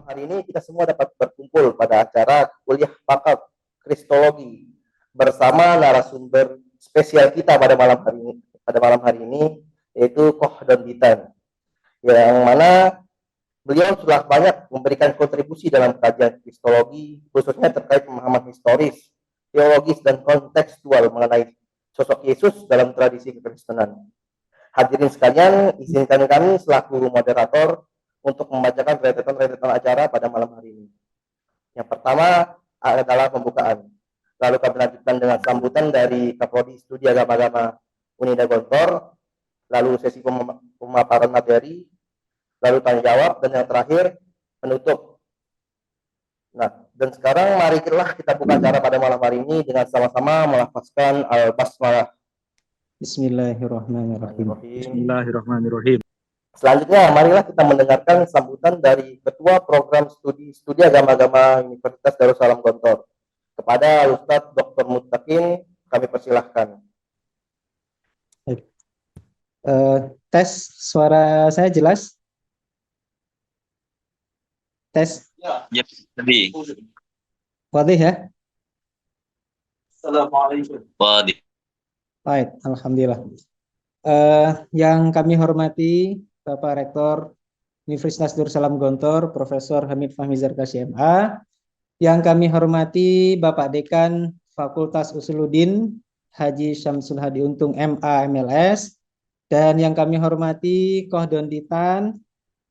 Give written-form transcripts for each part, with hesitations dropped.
hari ini kita semua dapat berkumpul pada acara kuliah pakar Kristologi bersama narasumber spesial kita pada malam hari ini yaitu Koh Don Ditan, yang mana beliau sudah banyak memberikan kontribusi dalam kajian kristologi, khususnya terkait pemahaman historis, teologis, dan kontekstual mengenai sosok Yesus dalam tradisi kekristenan. Hadirin sekalian, izinkan kami selaku moderator untuk membacakan rentetan acara pada malam hari ini. Yang pertama adalah pembukaan. Lalu kami lanjutkan dengan sambutan dari Kaprodi Studi Agama-Agama Unida Gontor, lalu sesi pemaparan materi, lalu tanya jawab, dan yang terakhir penutup. Nah, dan sekarang mari kita buka acara pada malam hari ini dengan sama-sama melafazkan al-basmalah. Bismillahirrahmanirrahim. Bismillahirrahmanirrahim. Selanjutnya, marilah kita mendengarkan sambutan dari Ketua Program Studi Agama-Agama Universitas Darussalam Gontor. Kepada Ustadz Dr. Muttaqin, kami persilahkan. Tes, suara saya jelas? Tes? Ya, tadi. Wadih ya? Assalamualaikum. Wadih. Baik, alhamdulillah. Yang kami hormati Bapak Rektor Universitas Darussalam Gontor, Profesor Hamid Fahmi Zarkashi MA. Yang kami hormati Bapak Dekan Fakultas Usuluddin Haji Syamsul Hadi Untung MA MLS. Dan yang kami hormati Koh Don Ditan,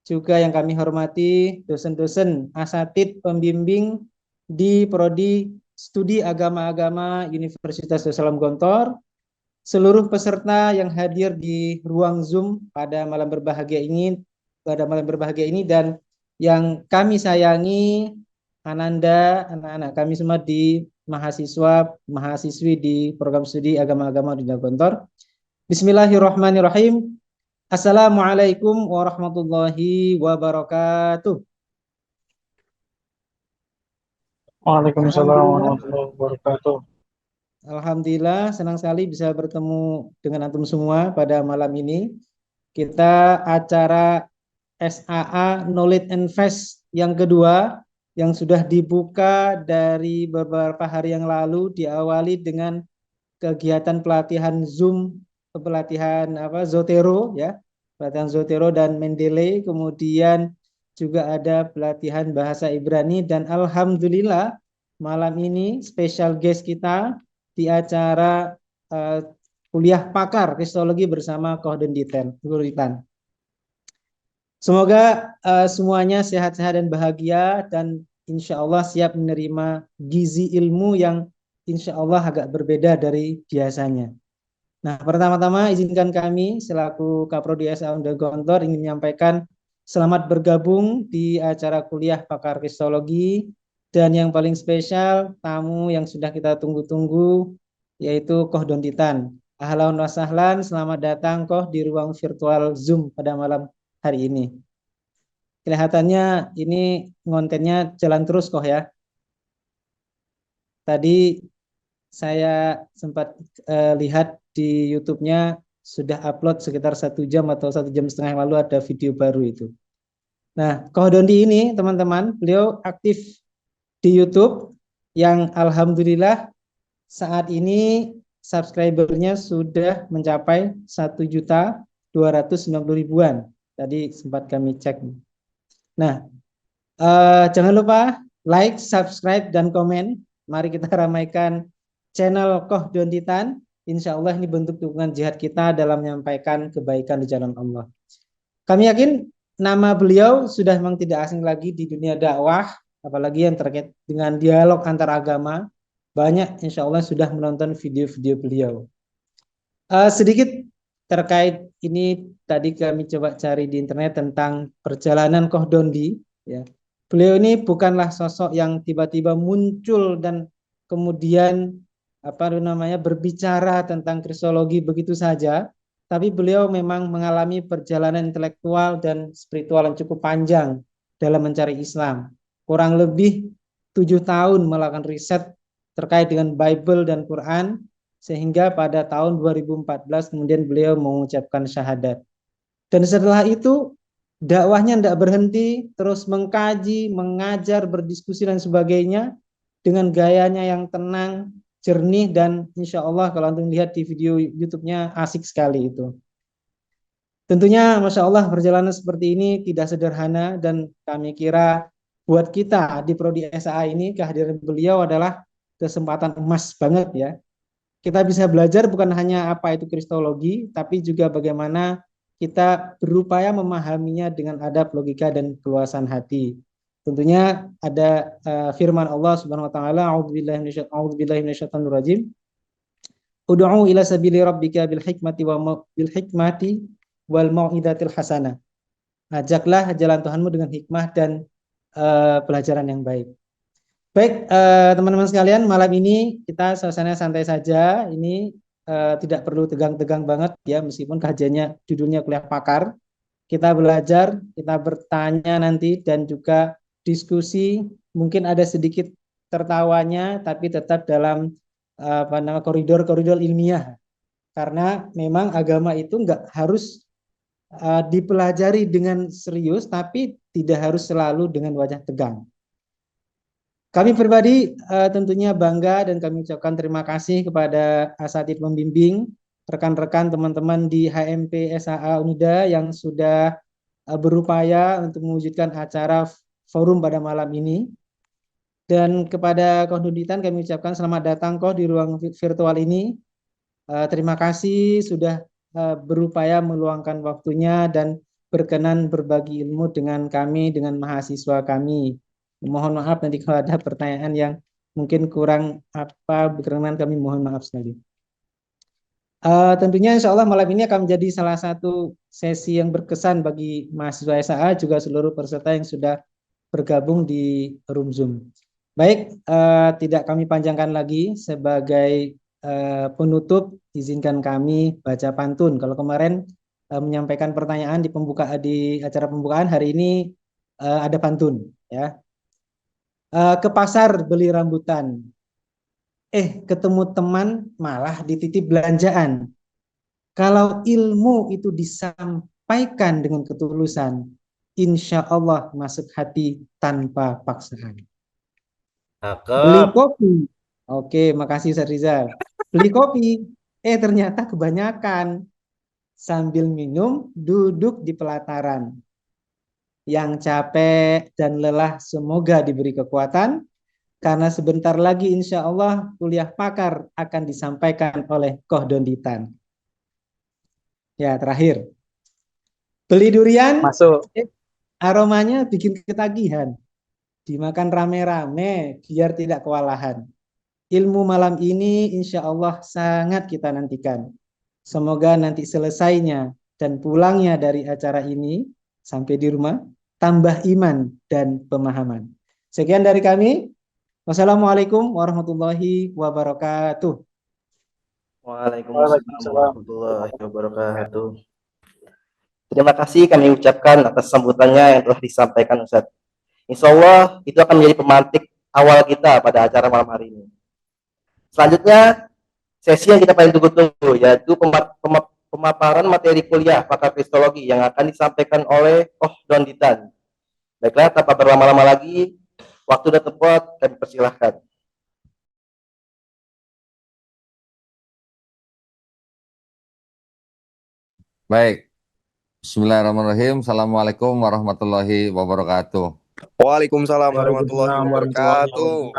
juga yang kami hormati dosen-dosen asatid pembimbing di Prodi Studi Agama-Agama Universitas Darussalam Gontor, seluruh peserta yang hadir di ruang Zoom pada malam berbahagia ini, dan yang kami sayangi Ananda, anak-anak kami semua di mahasiswi di program studi agama-agama di Gontor. Bismillahirrahmanirrahim. Assalamualaikum warahmatullahi wabarakatuh. Waalaikumsalam warahmatullahi wabarakatuh. Alhamdulillah, senang sekali bisa bertemu dengan antum semua pada malam ini. Kita acara SAA Knowledge and Fest yang kedua yang sudah dibuka dari beberapa hari yang lalu, diawali dengan kegiatan pelatihan Zoom, pelatihan Zotero ya, pelatihan Zotero dan Mendeley, kemudian juga ada pelatihan bahasa Ibrani, dan alhamdulillah malam ini special guest kita di acara kuliah pakar kristologi bersama Koh Don Ditan. Semoga semuanya sehat-sehat dan bahagia, dan insya Allah siap menerima gizi ilmu yang insya Allah agak berbeda dari biasanya. Nah, pertama-tama izinkan kami selaku Kaprodi SA Unida Gontor ingin menyampaikan selamat bergabung di acara kuliah pakar kristologi. Dan yang paling spesial, tamu yang sudah kita tunggu-tunggu, yaitu Koh Don Ditan. Ahlan wa sahlan, selamat datang Koh di ruang virtual Zoom pada malam hari ini. Kelihatannya ini kontennya jalan terus Koh ya. Tadi saya sempat lihat di YouTube-nya sudah upload sekitar 1 jam atau 1 jam setengah yang lalu ada video baru itu. Nah, Koh Dondi ini teman-teman, beliau aktif di YouTube yang alhamdulillah saat ini subscribernya sudah mencapai 1.290.000-an. Tadi sempat kami cek. Nah, jangan lupa like, subscribe, dan komen. Mari kita ramaikan channel Koh Don Ditan. Insya Allah ini bentuk dukungan jihad kita dalam menyampaikan kebaikan di jalan Allah. Kami yakin nama beliau sudah memang tidak asing lagi di dunia dakwah, apalagi yang terkait dengan dialog antar agama. Banyak insya Allah sudah menonton video-video beliau. Sedikit terkait ini, tadi kami coba cari di internet tentang perjalanan Koh Dondi. Ya. Beliau ini bukanlah sosok yang tiba-tiba muncul dan kemudian berbicara tentang kristologi begitu saja, tapi beliau memang mengalami perjalanan intelektual dan spiritual yang cukup panjang dalam mencari Islam. Kurang lebih 7 tahun melakukan riset terkait dengan Bible dan Quran, sehingga pada tahun 2014 kemudian beliau mengucapkan syahadat. Dan setelah itu dakwahnya tidak berhenti, terus mengkaji, mengajar, berdiskusi dan sebagainya dengan gayanya yang tenang, jernih, dan insya Allah kalau antum lihat di video YouTube-nya asik sekali itu. Tentunya Masya Allah perjalanan seperti ini tidak sederhana dan kami kira buat kita di Prodi SAA ini kehadiran beliau adalah kesempatan emas banget ya. Kita bisa belajar bukan hanya apa itu kristologi, tapi juga bagaimana kita berupaya memahaminya dengan adab, logika, dan keluasan hati. Tentunya ada firman Allah Subhanahu wa taala, a'udzubillahi minasyaitonir rajim. Ud'u ila sabili rabbika bil hikmati wal mau'izatil hasanah. Ajaklah jalan Tuhanmu dengan hikmah dan pelajaran yang baik. Baik, teman-teman sekalian, malam ini kita suasana santai saja. Ini tidak perlu tegang-tegang banget ya, meskipun kajiannya judulnya kuliah pakar. Kita belajar, kita bertanya nanti dan juga diskusi. Mungkin ada sedikit tertawanya, tapi tetap dalam koridor-koridor ilmiah. Karena memang agama itu nggak harus dipelajari dengan serius, tapi tidak harus selalu dengan wajah tegang. Kami pribadi tentunya bangga dan kami ucapkan terima kasih kepada asatidz pembimbing, rekan-rekan teman-teman di HMP SAA Unida yang sudah berupaya untuk mewujudkan acara forum pada malam ini. Dan kepada Konduditan kami ucapkan selamat datang di ruang virtual ini. Terima kasih sudah berupaya meluangkan waktunya dan berkenan berbagi ilmu dengan kami, dengan mahasiswa kami. Mohon maaf nanti kalau ada pertanyaan yang mungkin kurang berkenan, kami mohon maaf sekali. Tentunya insya Allah malam ini akan menjadi salah satu sesi yang berkesan bagi mahasiswa SAA juga seluruh peserta yang sudah bergabung di room Zoom. Baik, tidak kami panjangkan lagi. Sebagai penutup, izinkan kami baca pantun. Kalau kemarin menyampaikan pertanyaan di acara pembukaan, hari ini ada pantun ya. Ke pasar beli rambutan, ketemu teman malah dititip belanjaan. Kalau ilmu itu disampaikan dengan ketulusan, insya Allah masuk hati tanpa paksaan. Beli kopi, oke, makasih Ustaz Rizal. Beli kopi, ternyata kebanyakan. Sambil minum, duduk di pelataran. Yang capek dan lelah semoga diberi kekuatan, karena sebentar lagi insya Allah kuliah pakar akan disampaikan oleh Konduditan. Ya, terakhir. Beli durian, Masuk. Aromanya bikin ketagihan. Dimakan rame-rame biar tidak kewalahan. Ilmu malam ini insya Allah sangat kita nantikan. Semoga nanti selesainya dan pulangnya dari acara ini sampai di rumah tambah iman dan pemahaman. Sekian dari kami. Wassalamualaikum warahmatullahi wabarakatuh. Waalaikumsalam warahmatullahi wabarakatuh. Terima kasih kami ucapkan atas sambutannya yang telah disampaikan Ustaz. Insya Allah itu akan menjadi pemantik awal kita pada acara malam hari ini. Selanjutnya, sesi yang kita paling tunggu-tunggu yaitu pemaparan materi kuliah pakar kristologi yang akan disampaikan oleh Konduditan. Baiklah, tanpa berlama-lama lagi, waktu sudah tepat, kami persilahkan. Baik, Bismillahirrahmanirrahim. Assalamualaikum warahmatullahi wabarakatuh. Waalaikumsalam warahmatullahi wabarakatuh.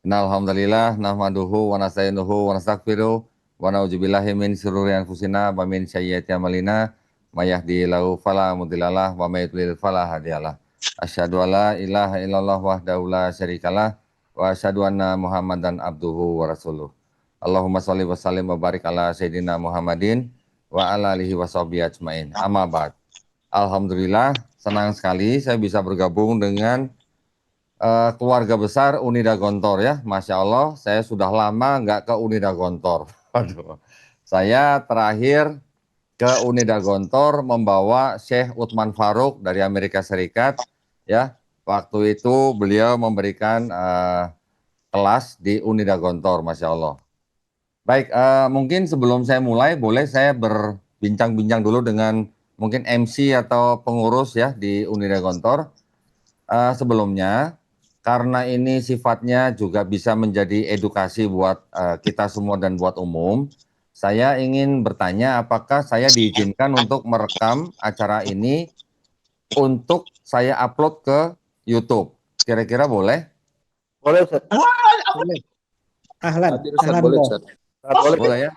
Alhamdulillah, nahmaduhu wa nasta'inuhu wa nastaghfiruh wa na'udzubillahi min syururi anfusina wa min sayyiati a'malina may yahdihillahu fala mudhillalah wa may yudlil fala hadiyalah. Asyhadu alla ilaha illallah wahdahu la syarikalah wa asyhadu anna Muhammadan abduhu wa rasuluh. Allahumma shalli wa sallim wa barik ala sayyidina Muhammadin wa ala alihi wa sahbihi ajmain. Amma ba'd. Alhamdulillah, senang sekali saya bisa bergabung dengan keluarga besar Unida Gontor ya. Masya Allah, saya sudah lama nggak ke Unida Gontor. Aduh. Saya terakhir ke Unida Gontor membawa Syekh Uthman Faruk dari Amerika Serikat ya. Waktu itu beliau memberikan kelas di Unida Gontor, Masya Allah. Baik, mungkin sebelum saya mulai, boleh saya berbincang-bincang dulu dengan mungkin MC atau pengurus ya di Unida Gontor. Sebelumnya, karena ini sifatnya juga bisa menjadi edukasi buat kita semua dan buat umum, saya ingin bertanya apakah saya diizinkan untuk merekam acara ini untuk saya upload ke YouTube. Kira-kira boleh? Boleh Ustaz. Boleh. Ahlan, Ustaz, ahlan boleh bro. Ustaz. Boleh. Boleh ya?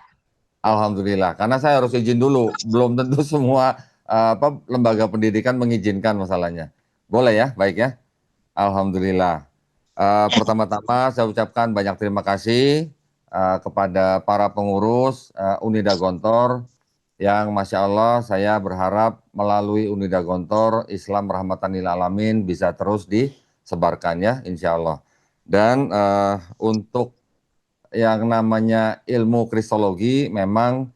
Alhamdulillah. Karena saya harus izin dulu. Belum tentu semua lembaga pendidikan mengizinkan masalahnya. Boleh ya? Baik ya? Alhamdulillah. Pertama-tama saya ucapkan banyak terima kasih kepada para pengurus Unida Gontor yang Masya Allah saya berharap melalui Unida Gontor Islam Rahmatan Lil Alamin bisa terus disebarkan ya insya Allah. Dan untuk yang namanya ilmu kristologi memang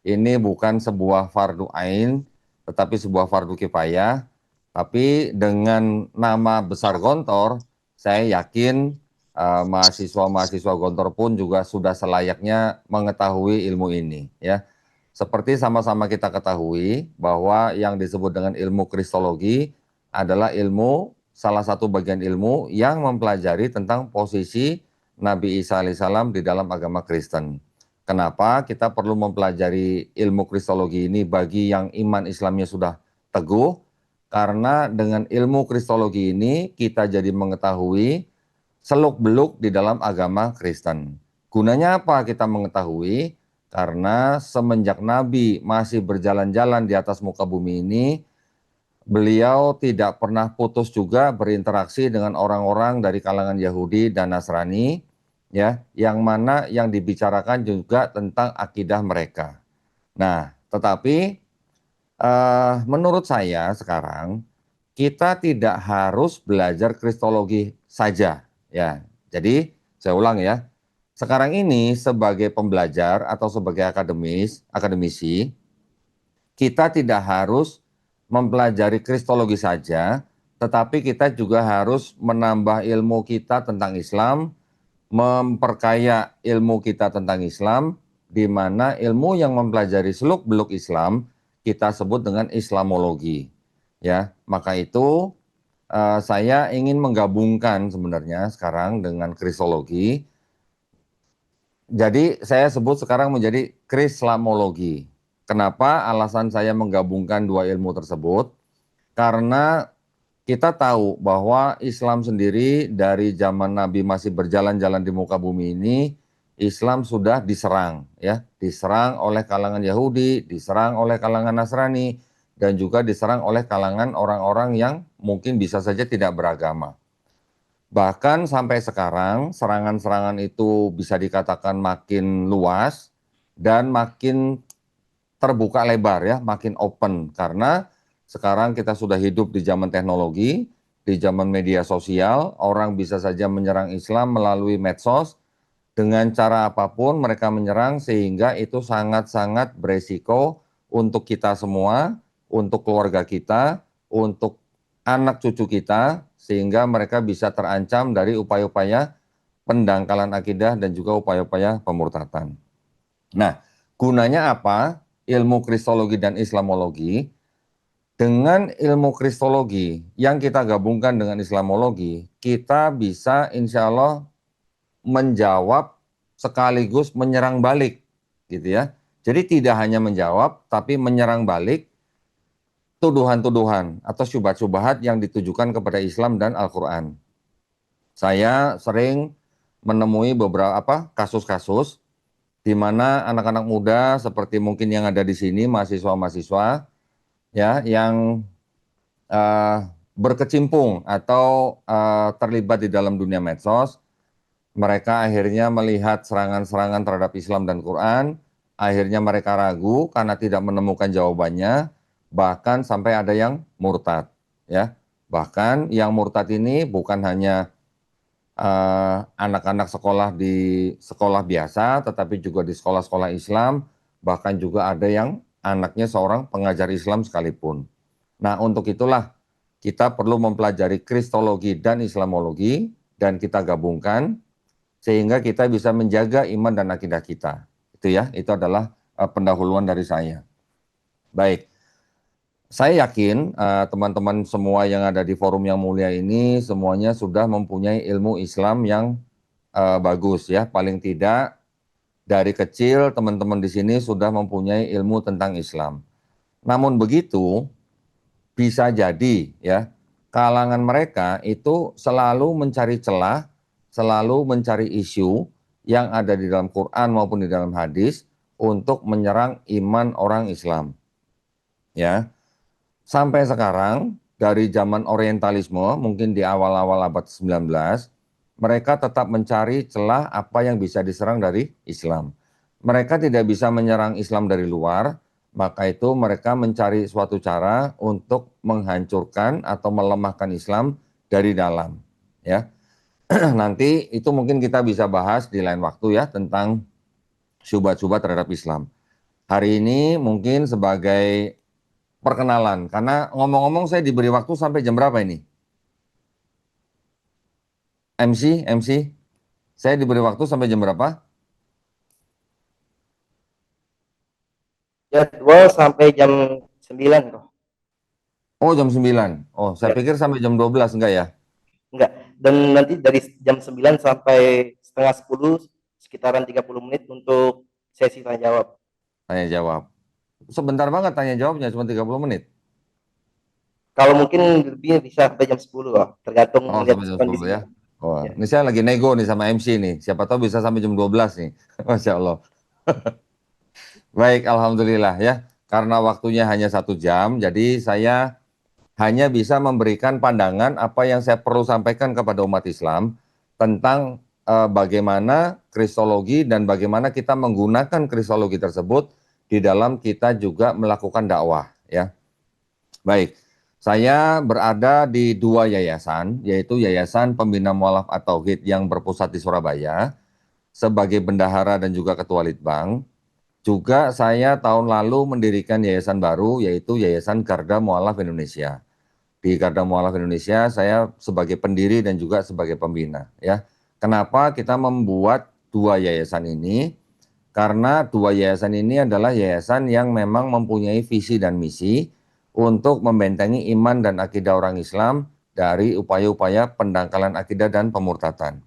ini bukan sebuah fardu ain tetapi sebuah fardu kifayah. Tapi dengan nama besar Gontor, saya yakin mahasiswa-mahasiswa Gontor pun juga sudah selayaknya mengetahui ilmu ini ya. Seperti sama-sama kita ketahui bahwa yang disebut dengan ilmu kristologi adalah ilmu salah satu bagian ilmu yang mempelajari tentang posisi Nabi Isa alaihissalam di dalam agama Kristen. Kenapa kita perlu mempelajari ilmu kristologi ini bagi yang iman Islamnya sudah teguh? Karena dengan ilmu kristologi ini kita jadi mengetahui seluk-beluk di dalam agama Kristen. Gunanya apa kita mengetahui? Karena semenjak Nabi masih berjalan-jalan di atas muka bumi ini, beliau tidak pernah putus juga berinteraksi dengan orang-orang dari kalangan Yahudi dan Nasrani, ya, yang mana yang dibicarakan juga tentang akidah mereka. Nah, tetapi menurut saya sekarang kita tidak harus belajar kristologi saja, ya. Jadi saya ulang ya. Sekarang ini sebagai pembelajar atau sebagai akademisi, kita tidak harus mempelajari kristologi saja, tetapi kita juga harus menambah ilmu kita tentang Islam, memperkaya ilmu kita tentang Islam, di mana ilmu yang mempelajari seluk-beluk Islam kita sebut dengan Islamologi. Ya, maka itu saya ingin menggabungkan sebenarnya sekarang dengan kristologi. Jadi saya sebut sekarang menjadi Krislamologi. Kenapa alasan saya menggabungkan dua ilmu tersebut? Karena kita tahu bahwa Islam sendiri dari zaman Nabi masih berjalan-jalan di muka bumi ini, Islam sudah diserang, ya, diserang oleh kalangan Yahudi, diserang oleh kalangan Nasrani, dan juga diserang oleh kalangan orang-orang yang mungkin bisa saja tidak beragama. Bahkan sampai sekarang serangan-serangan itu bisa dikatakan makin luas dan makin terbuka lebar ya, makin open karena sekarang kita sudah hidup di zaman teknologi, di zaman media sosial, orang bisa saja menyerang Islam melalui medsos dengan cara apapun mereka menyerang sehingga itu sangat-sangat beresiko untuk kita semua, untuk keluarga kita, untuk anak cucu kita, sehingga mereka bisa terancam dari upaya-upaya pendangkalan akidah dan juga upaya-upaya pemurtatan. Nah, gunanya apa? Ilmu kristologi dan Islamologi. Dengan ilmu kristologi yang kita gabungkan dengan Islamologi, kita bisa insya Allah menjawab sekaligus menyerang balik, gitu ya. Jadi tidak hanya menjawab, tapi menyerang balik tuduhan-tuduhan atau syubhat-syubhat yang ditujukan kepada Islam dan Al-Quran. Saya sering menemui beberapa kasus-kasus di mana anak-anak muda seperti mungkin yang ada di sini, mahasiswa-mahasiswa, ya, yang berkecimpung atau terlibat di dalam dunia medsos. Mereka akhirnya melihat serangan-serangan terhadap Islam dan Quran, akhirnya mereka ragu karena tidak menemukan jawabannya, bahkan sampai ada yang murtad, ya. Bahkan yang murtad ini bukan hanya anak-anak sekolah di sekolah biasa, tetapi juga di sekolah-sekolah Islam, bahkan juga ada yang anaknya seorang pengajar Islam sekalipun. Nah, untuk itulah kita perlu mempelajari kristologi dan Islamologi dan kita gabungkan sehingga kita bisa menjaga iman dan akidah kita. Itu ya, itu adalah pendahuluan dari saya. Baik. Saya yakin teman-teman semua yang ada di forum yang mulia ini semuanya sudah mempunyai ilmu Islam yang bagus ya. Paling tidak dari kecil teman-teman di sini sudah mempunyai ilmu tentang Islam. Namun begitu bisa jadi ya kalangan mereka itu selalu mencari celah, selalu mencari isu yang ada di dalam Quran maupun di dalam hadis untuk menyerang iman orang Islam. Ya. Sampai sekarang, dari zaman orientalisme, mungkin di awal-awal abad 19, mereka tetap mencari celah apa yang bisa diserang dari Islam. Mereka tidak bisa menyerang Islam dari luar, maka itu mereka mencari suatu cara untuk menghancurkan atau melemahkan Islam dari dalam. Ya, nanti itu mungkin kita bisa bahas di lain waktu ya tentang syubhat-syubhat terhadap Islam. Hari ini mungkin sebagai perkenalan, karena ngomong-ngomong saya diberi waktu sampai jam berapa ini? MC, saya diberi waktu sampai jam berapa? Jadwal sampai jam 9 kok. Oh jam 9. Oh saya Ya, pikir sampai jam 12 enggak ya? enggak. Dan nanti dari jam 9 sampai setengah 10 sekitaran 30 menit untuk sesi tanya jawab. Tanya jawab. Sebentar banget tanya jawabnya, cuma 30 menit. Kalau mungkin lebih bisa sampai jam 10 kok, tergantung Oh lihat sampai jam 10 ya. kondisinya. Oh, Ya. ini saya lagi nego nih sama MC nih. Siapa tahu bisa sampai jam 12 nih. Masya Allah. Baik, Alhamdulillah ya. Karena waktunya hanya 1 jam, jadi saya hanya bisa memberikan pandangan apa yang saya perlu sampaikan kepada umat Islam tentang bagaimana kristologi dan bagaimana kita menggunakan kristologi tersebut di dalam kita juga melakukan dakwah ya. Baik, saya berada di 2 yayasan, yaitu Yayasan Pembina Mualaf at-Tauhid yang berpusat di Surabaya sebagai bendahara dan juga ketua Litbang. Juga saya tahun lalu mendirikan yayasan baru, yaitu Yayasan Garda Mualaf Indonesia. Di Garda Mualaf Indonesia saya sebagai pendiri dan juga sebagai pembina ya. Kenapa kita membuat 2 yayasan ini? Karena 2 yayasan ini adalah yayasan yang memang mempunyai visi dan misi untuk membentengi iman dan akidah orang Islam dari upaya-upaya pendangkalan akidah dan pemurtatan.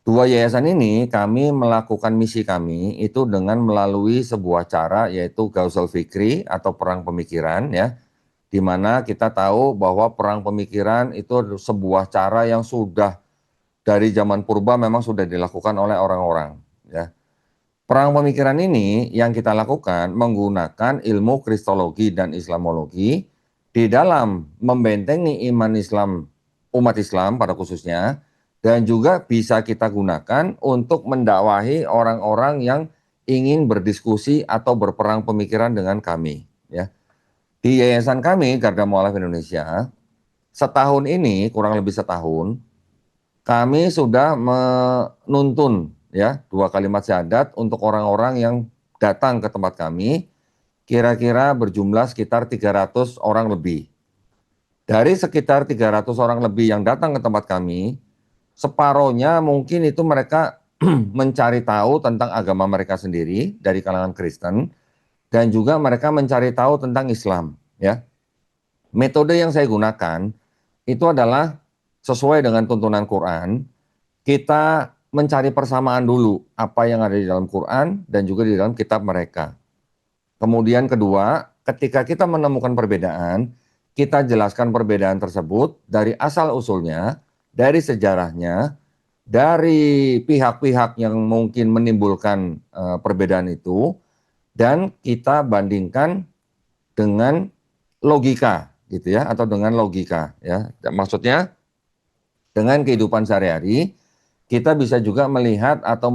2 yayasan ini kami melakukan misi kami itu dengan melalui sebuah cara yaitu Gausul Fikri atau perang pemikiran ya, di mana kita tahu bahwa perang pemikiran itu sebuah cara yang sudah dari zaman purba memang sudah dilakukan oleh orang-orang ya. Perang pemikiran ini yang kita lakukan menggunakan ilmu kristologi dan islamologi di dalam membentengi iman Islam, umat Islam pada khususnya, dan juga bisa kita gunakan untuk mendakwahi orang-orang yang ingin berdiskusi atau berperang pemikiran dengan kami ya. Di yayasan kami Garda Mualaf Indonesia, setahun ini kurang lebih setahun kami sudah menuntun ya 2 kalimat syahadat untuk orang-orang yang datang ke tempat kami, kira-kira berjumlah sekitar 300 orang lebih. Dari sekitar 300 orang lebih yang datang ke tempat kami, separohnya mungkin itu mereka mencari tahu tentang agama mereka sendiri dari kalangan Kristen dan juga mereka mencari tahu tentang Islam ya. Metode yang saya gunakan itu adalah sesuai dengan tuntunan Quran, kita mencari persamaan dulu apa yang ada di dalam Quran dan juga di dalam kitab mereka. Kemudian kedua, ketika kita menemukan perbedaan, kita jelaskan perbedaan tersebut dari asal usulnya, dari sejarahnya, dari pihak-pihak yang mungkin menimbulkan perbedaan itu, dan kita bandingkan dengan logika gitu ya, atau dengan logika ya. Maksudnya dengan kehidupan sehari-hari kita bisa juga melihat atau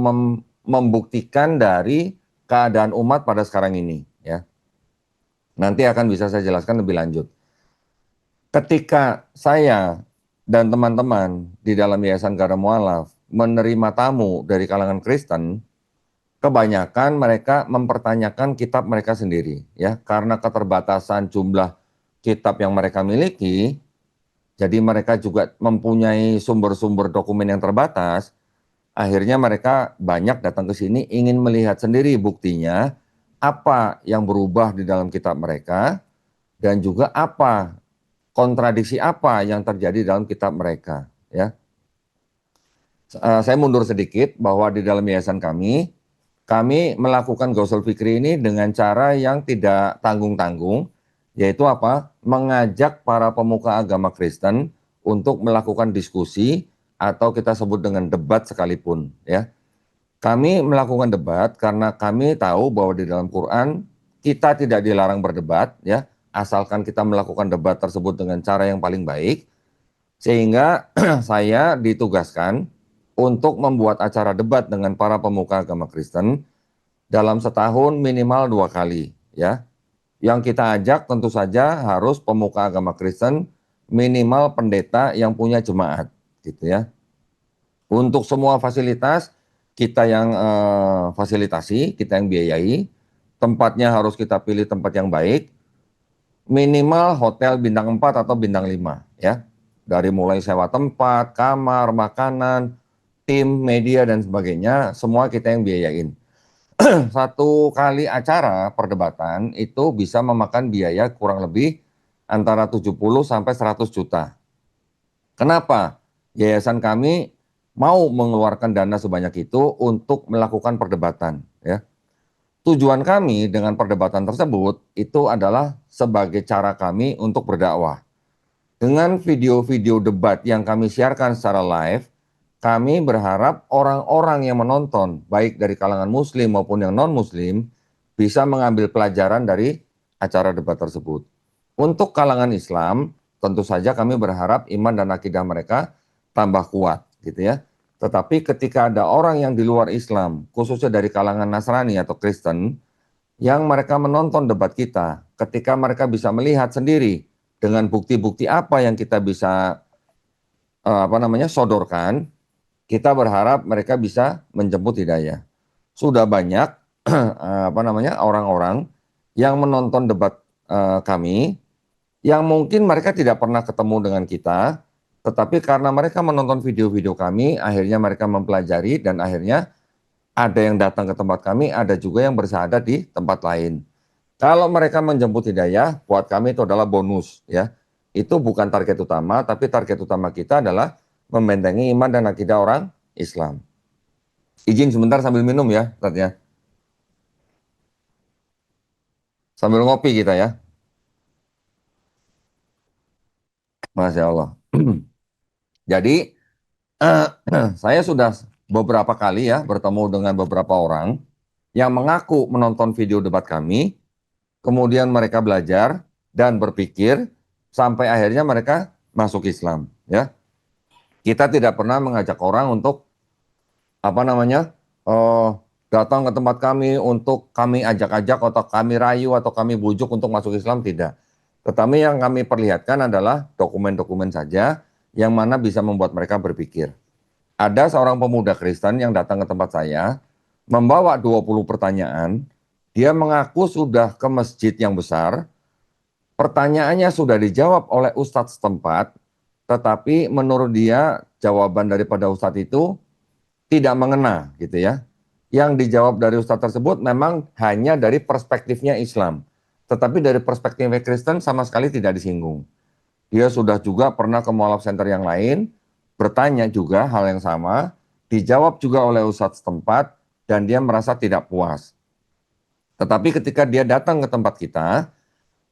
membuktikan dari keadaan umat pada sekarang ini ya. Nanti akan bisa saya jelaskan lebih lanjut. Ketika saya dan teman-teman di dalam Yayasan Garda Mualaf menerima tamu dari kalangan Kristen, kebanyakan mereka mempertanyakan kitab mereka sendiri ya, karena keterbatasan jumlah kitab yang mereka miliki, jadi mereka juga mempunyai sumber-sumber dokumen yang terbatas. Akhirnya mereka banyak datang ke sini ingin melihat sendiri buktinya apa yang berubah di dalam kitab mereka dan juga apa kontradiksi apa yang terjadi dalam kitab mereka, ya. Saya mundur sedikit bahwa di dalam yayasan kami melakukan Gausul Fikri ini dengan cara yang tidak tanggung-tanggung, yaitu apa? Mengajak para pemuka agama Kristen untuk melakukan diskusi atau kita sebut dengan debat sekalipun, ya. Kami melakukan debat karena kami tahu bahwa di dalam Quran kita tidak dilarang berdebat, ya, asalkan kita melakukan debat tersebut dengan cara yang paling baik. Sehingga saya ditugaskan untuk membuat acara debat dengan para pemuka agama Kristen dalam setahun minimal 2 kali, ya. Yang kita ajak tentu saja harus pemuka agama Kristen, minimal pendeta yang punya jemaat, gitu ya. Untuk semua fasilitas kita yang fasilitasi, kita yang biayai. Tempatnya harus kita pilih tempat yang baik, minimal hotel bintang 4 atau bintang 5, ya. Dari mulai sewa tempat, kamar, makanan, tim, media, dan sebagainya, semua kita yang biayain. Satu kali acara perdebatan itu bisa memakan biaya kurang lebih antara 70 sampai 100 juta. Kenapa? Yayasan kami mau mengeluarkan dana sebanyak itu untuk melakukan perdebatan, ya. Tujuan kami dengan perdebatan tersebut itu adalah sebagai cara kami untuk berdakwah. Dengan video-video debat yang kami siarkan secara live, kami berharap orang-orang yang menonton, baik dari kalangan muslim maupun yang non-muslim, bisa mengambil pelajaran dari acara debat tersebut. Untuk kalangan Islam, tentu saja kami berharap iman dan akidah mereka tambah kuat, gitu ya. Tetapi ketika ada orang yang di luar Islam, khususnya dari kalangan Nasrani atau Kristen, yang mereka menonton debat kita, ketika mereka bisa melihat sendiri dengan bukti-bukti apa yang kita bisa sodorkan, kita berharap mereka bisa menjemput hidayah. Sudah banyak orang-orang yang menonton debat kami, yang mungkin mereka tidak pernah ketemu dengan kita, tetapi karena mereka menonton video-video kami, akhirnya mereka mempelajari dan akhirnya ada yang datang ke tempat kami, ada juga yang bersyahadat di tempat lain. Kalau mereka menjemput hidayah, buat kami itu adalah bonus, ya. Itu bukan target utama, tapi target utama kita adalah membentengi iman dan akidah orang Islam. Izin sebentar sambil minum ya, Ustaz ya. Sambil ngopi kita ya. Masya Allah. Jadi saya sudah beberapa kali ya bertemu dengan beberapa orang yang mengaku menonton video debat kami, kemudian mereka belajar dan berpikir sampai akhirnya mereka masuk Islam, ya. Kita tidak pernah mengajak orang untuk datang ke tempat kami untuk kami ajak-ajak atau kami rayu atau kami bujuk untuk masuk Islam, tidak. Tetapi yang kami perlihatkan adalah dokumen-dokumen saja yang mana bisa membuat mereka berpikir. Ada seorang pemuda Kristen yang datang ke tempat saya, membawa 20 pertanyaan, dia mengaku sudah ke masjid yang besar, pertanyaannya sudah dijawab oleh ustadz setempat, tetapi menurut dia jawaban daripada ustadz itu tidak mengena, gitu ya. Yang dijawab dari ustadz tersebut memang hanya dari perspektifnya Islam, tetapi dari perspektifnya Kristen sama sekali tidak disinggung. Dia sudah juga pernah ke mualaf center yang lain, bertanya juga hal yang sama, dijawab juga oleh ustadz setempat, dan dia merasa tidak puas. Tetapi ketika dia datang ke tempat kita,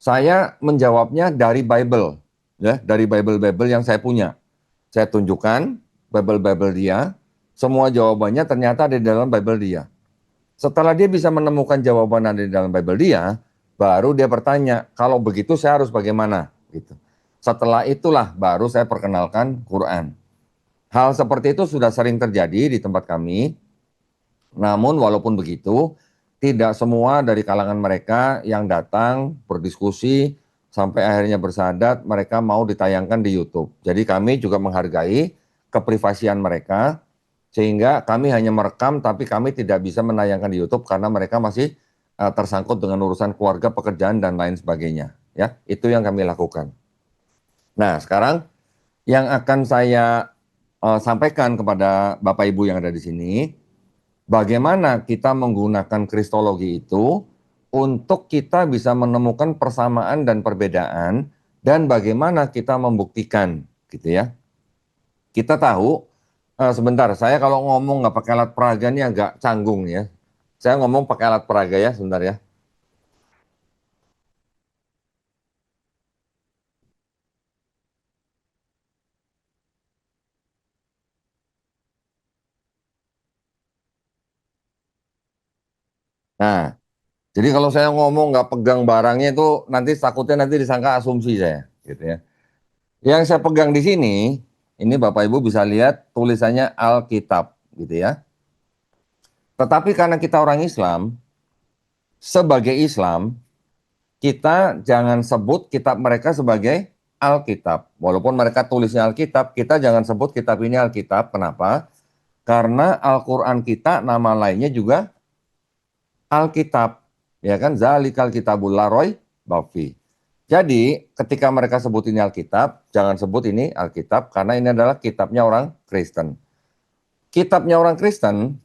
saya menjawabnya dari Bible, ya, dari Bible yang saya punya. Saya tunjukkan Bible dia, semua jawabannya ternyata ada di dalam Bible dia. Setelah dia bisa menemukan jawaban ada di dalam Bible dia, baru dia bertanya, kalau begitu saya harus bagaimana? Gitu. Setelah itulah baru saya perkenalkan Quran. Hal seperti itu sudah sering terjadi di tempat kami. Namun walaupun begitu, tidak semua dari kalangan mereka yang datang berdiskusi sampai akhirnya bersyahadat, mereka mau ditayangkan di YouTube. Jadi kami juga menghargai keprivasian mereka, sehingga kami hanya merekam tapi kami tidak bisa menayangkan di YouTube karena mereka masih tersangkut dengan urusan keluarga, pekerjaan, dan lain sebagainya. Ya, itu yang kami lakukan. Nah, sekarang yang akan saya sampaikan kepada Bapak Ibu yang ada di sini, bagaimana kita menggunakan kristologi itu untuk kita bisa menemukan persamaan dan perbedaan dan bagaimana kita membuktikan, gitu ya. Kita tahu, sebentar, saya kalau ngomong nggak pakai alat peraga ini agak canggung ya. Saya ngomong pakai alat peraga ya, sebentar ya. Nah, jadi kalau saya ngomong nggak pegang barangnya itu nanti takutnya nanti disangka asumsi saya, gitu ya. Yang saya pegang di sini, ini Bapak Ibu bisa lihat tulisannya Alkitab, gitu ya. Tetapi karena kita orang Islam, sebagai Islam, kita jangan sebut kitab mereka sebagai Alkitab. Walaupun mereka tulisnya Alkitab, kita jangan sebut kitab ini Alkitab. Kenapa? Karena Al-Quran kita nama lainnya juga Alkitab. Ya kan? Zalikal kitabul la raiba bafi. Jadi ketika mereka sebut ini Alkitab, jangan sebut ini Alkitab karena ini adalah kitabnya orang Kristen. Kitabnya orang Kristen,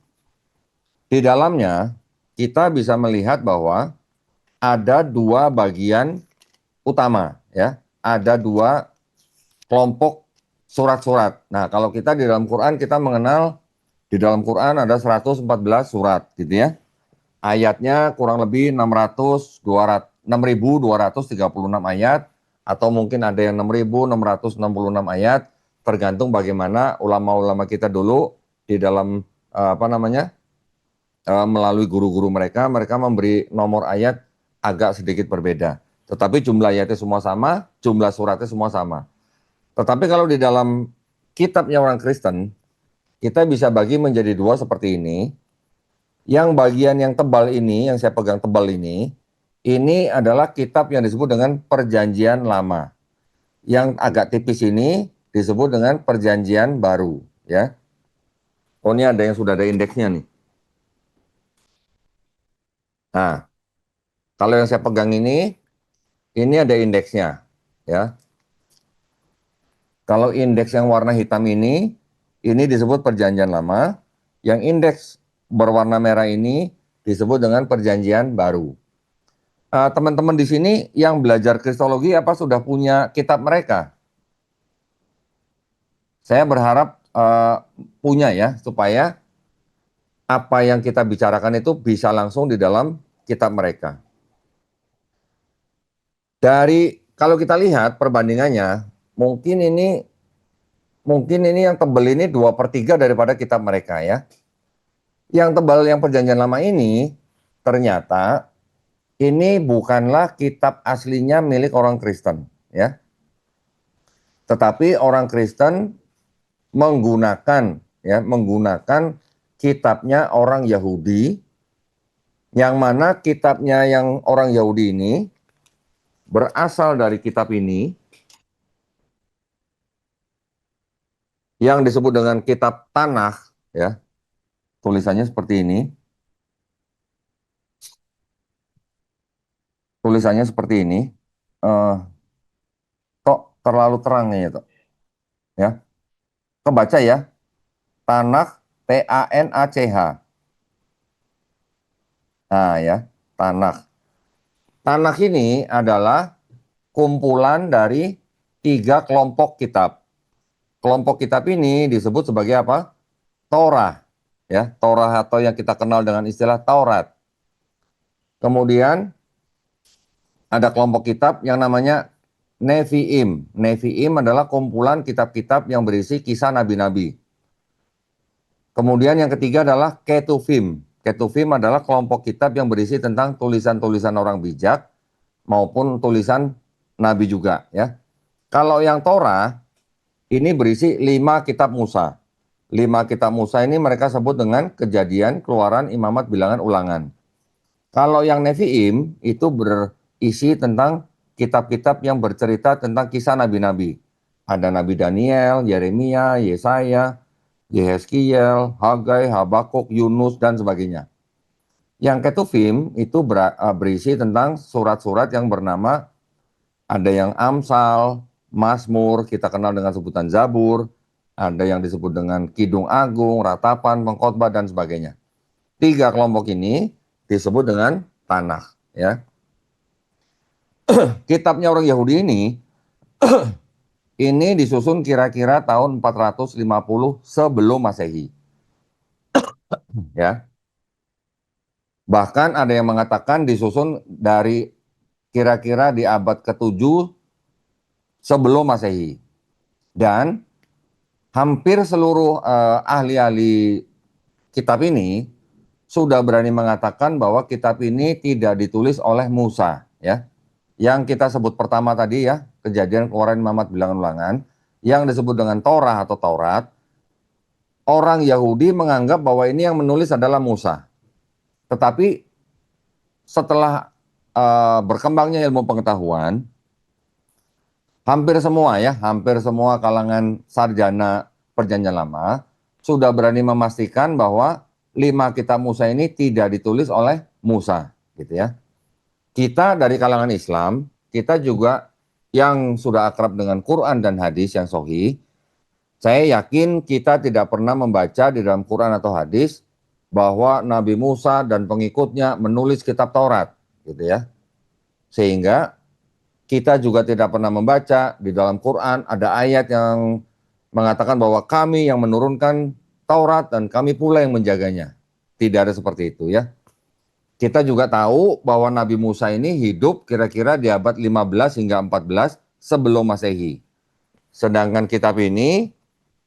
di dalamnya kita bisa melihat bahwa ada dua bagian utama, ya. Ada dua kelompok surat-surat. Nah, kalau kita di dalam Quran kita mengenal di dalam Quran ada 114 surat, gitu ya. Ayatnya kurang lebih 6.236 ayat atau mungkin ada yang 6.666 ayat, tergantung bagaimana ulama-ulama kita dulu di dalam melalui guru-guru mereka memberi nomor ayat agak sedikit berbeda. Tetapi jumlah ayatnya semua sama, jumlah suratnya semua sama. Tetapi kalau di dalam kitabnya orang Kristen, kita bisa bagi menjadi dua seperti ini. Yang bagian yang tebal ini, yang saya pegang tebal ini adalah kitab yang disebut dengan Perjanjian Lama. Yang agak tipis ini disebut dengan Perjanjian Baru, ya. Oh, ini ada yang sudah ada indeksnya nih. Nah, kalau yang saya pegang ini ada indeksnya, ya. Kalau indeks yang warna hitam ini disebut Perjanjian Lama. Yang indeks berwarna merah ini disebut dengan Perjanjian Baru. Teman-teman di sini yang belajar Kristologi apa sudah punya kitab mereka? Saya berharap punya ya, supaya apa yang kita bicarakan itu bisa langsung di dalam kitab mereka. Kalau kita lihat perbandingannya, mungkin ini yang tebal ini 2/3 daripada kitab mereka ya. Yang tebal yang Perjanjian Lama ini ternyata ini bukanlah kitab aslinya milik orang Kristen ya. Tetapi orang Kristen menggunakan kitabnya orang Yahudi, yang mana kitabnya yang orang Yahudi ini berasal dari kitab ini yang disebut dengan kitab Tanakh ya. Tulisannya seperti ini. Tulisannya seperti ini. Kok terlalu terang ya, Tok? Ya. Kebaca ya. Tanakh, T-A-N-A-C-H. Nah ya, Tanakh. Tanakh ini adalah kumpulan dari 3 kelompok kitab. Kelompok kitab ini disebut sebagai apa? Torah. Ya, Torah atau yang kita kenal dengan istilah Taurat. Kemudian ada kelompok kitab yang namanya Nevi'im. Nevi'im adalah kumpulan kitab-kitab yang berisi kisah nabi-nabi. Kemudian yang ketiga adalah Ketuvim. Ketuvim adalah kelompok kitab yang berisi tentang tulisan-tulisan orang bijak maupun tulisan nabi juga ya. Kalau yang Torah ini berisi 5 kitab Musa. 5 kitab Musa ini mereka sebut dengan Kejadian, Keluaran, Imamat, Bilangan, Ulangan. Kalau yang Nevi'im itu berisi tentang kitab-kitab yang bercerita tentang kisah nabi-nabi. Ada Nabi Daniel, Yeremia, Yesaya, Yehezkiel, Hagai, Habakuk, Yunus, dan sebagainya. Yang Ketuvim itu berisi tentang surat-surat yang bernama, ada yang Amsal, Mazmur, kita kenal dengan sebutan Zabur, ada yang disebut dengan Kidung Agung, Ratapan, Pengkhotbah, dan sebagainya. 3 kelompok ini disebut dengan Tanakh. ya. Kitabnya orang Yahudi ini disusun kira-kira tahun 450 sebelum Masehi, ya. Bahkan ada yang mengatakan disusun dari kira-kira di abad ke-7 sebelum Masehi. Dan hampir seluruh ahli-ahli kitab ini sudah berani mengatakan bahwa kitab ini tidak ditulis oleh Musa, ya. Yang kita sebut pertama tadi ya, Kejadian, Keluaran, Imamat, Bilangan, Ulangan, yang disebut dengan Torah atau Taurat, orang Yahudi menganggap bahwa ini yang menulis adalah Musa. Tetapi setelah berkembangnya ilmu pengetahuan, hampir semua kalangan sarjana Perjanjian Lama sudah berani memastikan bahwa 5 kitab Musa ini tidak ditulis oleh Musa, gitu ya. Kita dari kalangan Islam, kita juga yang sudah akrab dengan Quran dan hadis yang sahih, saya yakin kita tidak pernah membaca di dalam Quran atau hadis bahwa Nabi Musa dan pengikutnya menulis kitab Taurat, gitu ya. Sehingga kita juga tidak pernah membaca di dalam Quran ada ayat yang mengatakan bahwa kami yang menurunkan Taurat dan kami pula yang menjaganya. Tidak ada seperti itu ya. Kita juga tahu bahwa Nabi Musa ini hidup kira-kira di abad 15 hingga 14 sebelum Masehi. Sedangkan kitab ini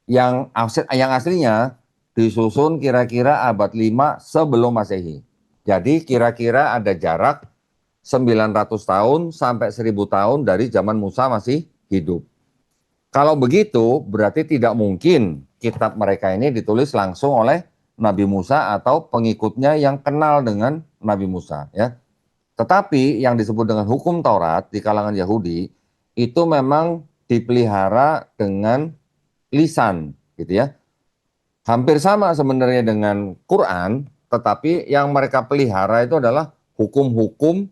yang aslinya disusun kira-kira abad 5 sebelum Masehi. Jadi kira-kira ada jarak 900 tahun sampai 1000 tahun dari zaman Musa masih hidup. Kalau begitu berarti tidak mungkin kitab mereka ini ditulis langsung oleh Nabi Musa atau pengikutnya yang kenal dengan Nabi Musa, ya. Tetapi yang disebut dengan hukum Taurat di kalangan Yahudi itu memang dipelihara dengan lisan, gitu ya. Hampir sama sebenarnya dengan Quran, tetapi yang mereka pelihara itu adalah hukum-hukum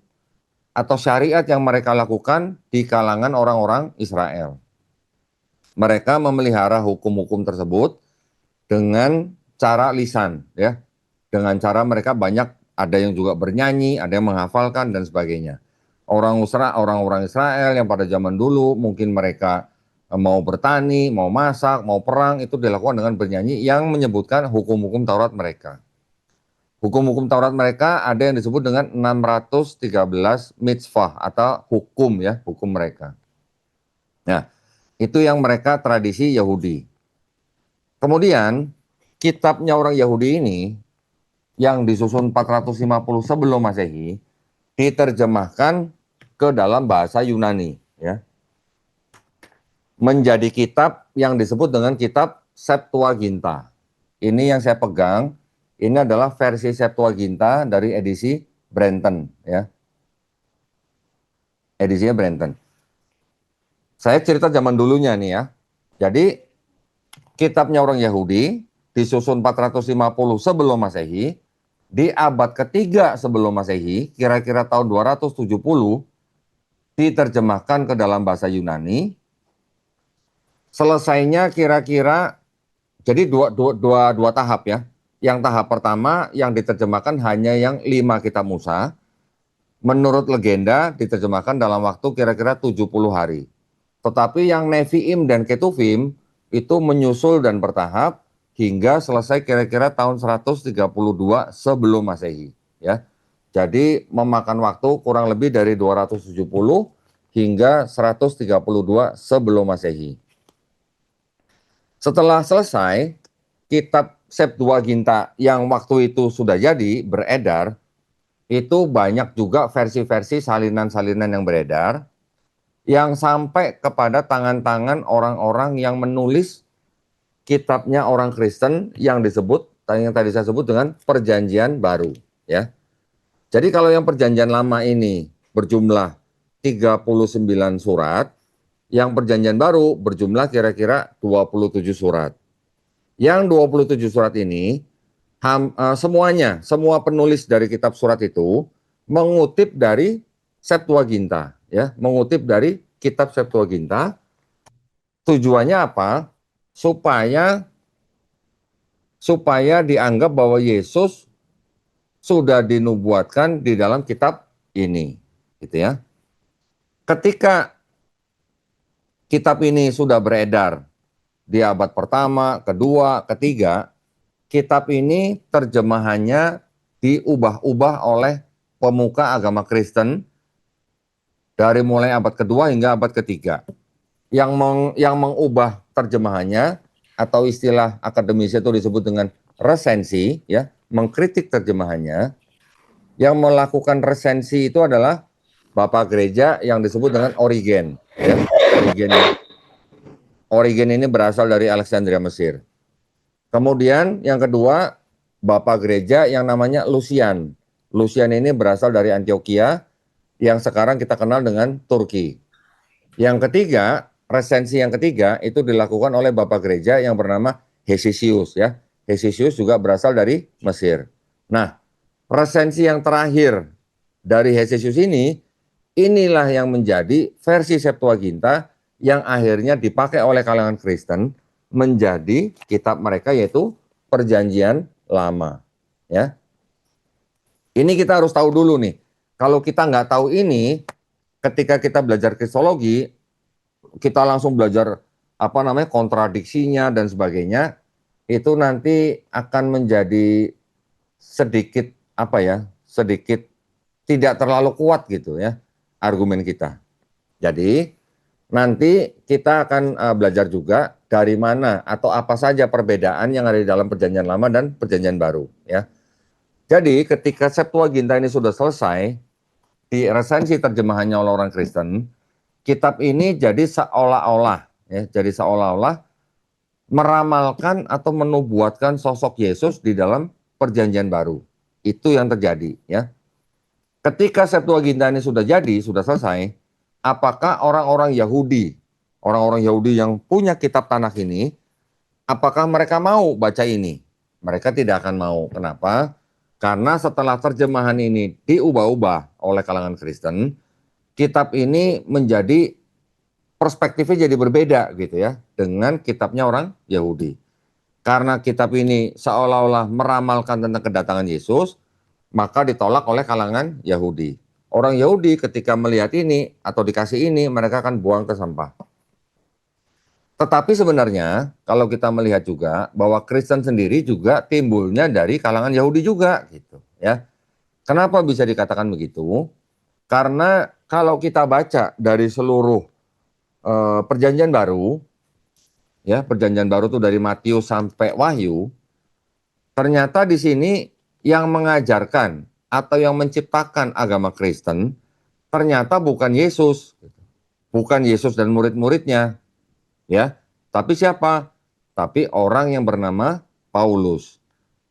atau syariat yang mereka lakukan di kalangan orang-orang Israel. Mereka memelihara hukum-hukum tersebut dengan cara lisan, ya, dengan cara mereka banyak, ada yang juga bernyanyi, ada yang menghafalkan dan sebagainya. Orang-orang Israel yang pada zaman dulu mungkin mereka mau bertani, mau masak, mau perang, itu dilakukan dengan bernyanyi yang menyebutkan hukum-hukum Taurat mereka. Hukum-hukum Taurat mereka ada yang disebut dengan 613 mitzvah atau hukum ya, hukum mereka. Nah, itu yang mereka tradisi Yahudi. Kemudian kitabnya orang Yahudi ini yang disusun 450 sebelum Masehi diterjemahkan ke dalam bahasa Yunani, ya. Menjadi kitab yang disebut dengan kitab Septuaginta. Ini yang saya pegang, ini adalah versi Septuaginta dari edisi Brenton, ya. Edisinya Brenton. Saya cerita zaman dulunya nih ya. Jadi kitabnya orang Yahudi disusun 450 sebelum Masehi, di abad ketiga sebelum Masehi, kira-kira tahun 270, diterjemahkan ke dalam bahasa Yunani. Selesainya kira-kira, jadi dua tahap ya. Yang tahap pertama yang diterjemahkan hanya yang 5 kitab Musa. Menurut legenda diterjemahkan dalam waktu kira-kira 70 hari. Tetapi yang Nevi'im dan Ketuvim itu menyusul dan bertahap hingga selesai kira-kira tahun 132 sebelum Masehi, ya. Jadi memakan waktu kurang lebih dari 270 hingga 132 sebelum Masehi. Setelah selesai, kitab Septuaginta yang waktu itu sudah jadi beredar, itu banyak juga versi-versi salinan-salinan yang beredar, yang sampai kepada tangan-tangan orang-orang yang menulis kitabnya orang Kristen yang disebut, yang tadi saya sebut dengan Perjanjian Baru, ya. Jadi kalau yang Perjanjian Lama ini berjumlah 39 surat, yang Perjanjian Baru berjumlah kira-kira 27 surat. Yang 27 surat ini semuanya, semua penulis dari kitab surat itu mengutip dari Septuaginta, ya, mengutip dari kitab Septuaginta. Tujuannya apa? Supaya dianggap bahwa Yesus sudah dinubuatkan di dalam kitab ini, gitu ya. Ketika kitab ini sudah beredar di abad pertama, kedua, ketiga, kitab ini terjemahannya diubah-ubah oleh pemuka agama Kristen dari mulai abad kedua hingga abad ketiga. Yang mengubah terjemahannya atau istilah akademis itu disebut dengan resensi, ya, mengkritik terjemahannya. Yang melakukan resensi itu adalah Bapak Gereja yang disebut dengan Origen. Ya. Origen ini berasal dari Alexandria, Mesir. Kemudian yang kedua, Bapak Gereja yang namanya Lucian. Lucian ini berasal dari Antioquia, yang sekarang kita kenal dengan Turki. Yang ketiga, resensi yang ketiga itu dilakukan oleh Bapak Gereja yang bernama Hesisius, ya. Hesisius juga berasal dari Mesir. Nah, resensi yang terakhir dari Hesisius ini, inilah yang menjadi versi Septuaginta yang akhirnya dipakai oleh kalangan Kristen menjadi kitab mereka, yaitu Perjanjian Lama. Ya, ini kita harus tahu dulu nih. Kalau kita nggak tahu ini, ketika kita belajar kristologi, kita langsung belajar kontradiksinya dan sebagainya, itu nanti akan menjadi sedikit sedikit tidak terlalu kuat gitu ya argumen kita. Jadi nanti kita akan belajar juga dari mana atau apa saja perbedaan yang ada di dalam Perjanjian Lama dan Perjanjian Baru, ya. Jadi ketika Septuaginta ini sudah selesai di resensi terjemahannya oleh orang Kristen, kitab ini jadi seolah-olah meramalkan atau menubuatkan sosok Yesus di dalam Perjanjian Baru. Itu yang terjadi, ya. Ketika Septuaginta ini sudah jadi, sudah selesai, apakah orang-orang Yahudi yang punya kitab Tanakh ini, apakah mereka mau baca ini? Mereka tidak akan mau. Kenapa? Karena setelah terjemahan ini diubah-ubah oleh kalangan Kristen, kitab ini menjadi perspektifnya jadi berbeda gitu ya dengan kitabnya orang Yahudi. Karena kitab ini seolah-olah meramalkan tentang kedatangan Yesus, maka ditolak oleh kalangan Yahudi. Orang Yahudi ketika melihat ini atau dikasih ini, mereka akan buang ke sampah. Tetapi sebenarnya kalau kita melihat juga bahwa Kristen sendiri juga timbulnya dari kalangan Yahudi juga gitu ya. Kenapa bisa dikatakan begitu? Karena kalau kita baca dari seluruh Perjanjian Baru, ya, Perjanjian Baru itu dari Matius sampai Wahyu, ternyata di sini yang mengajarkan atau yang menciptakan agama Kristen ternyata bukan Yesus dan murid-muridnya, ya. Tapi siapa? Tapi orang yang bernama Paulus.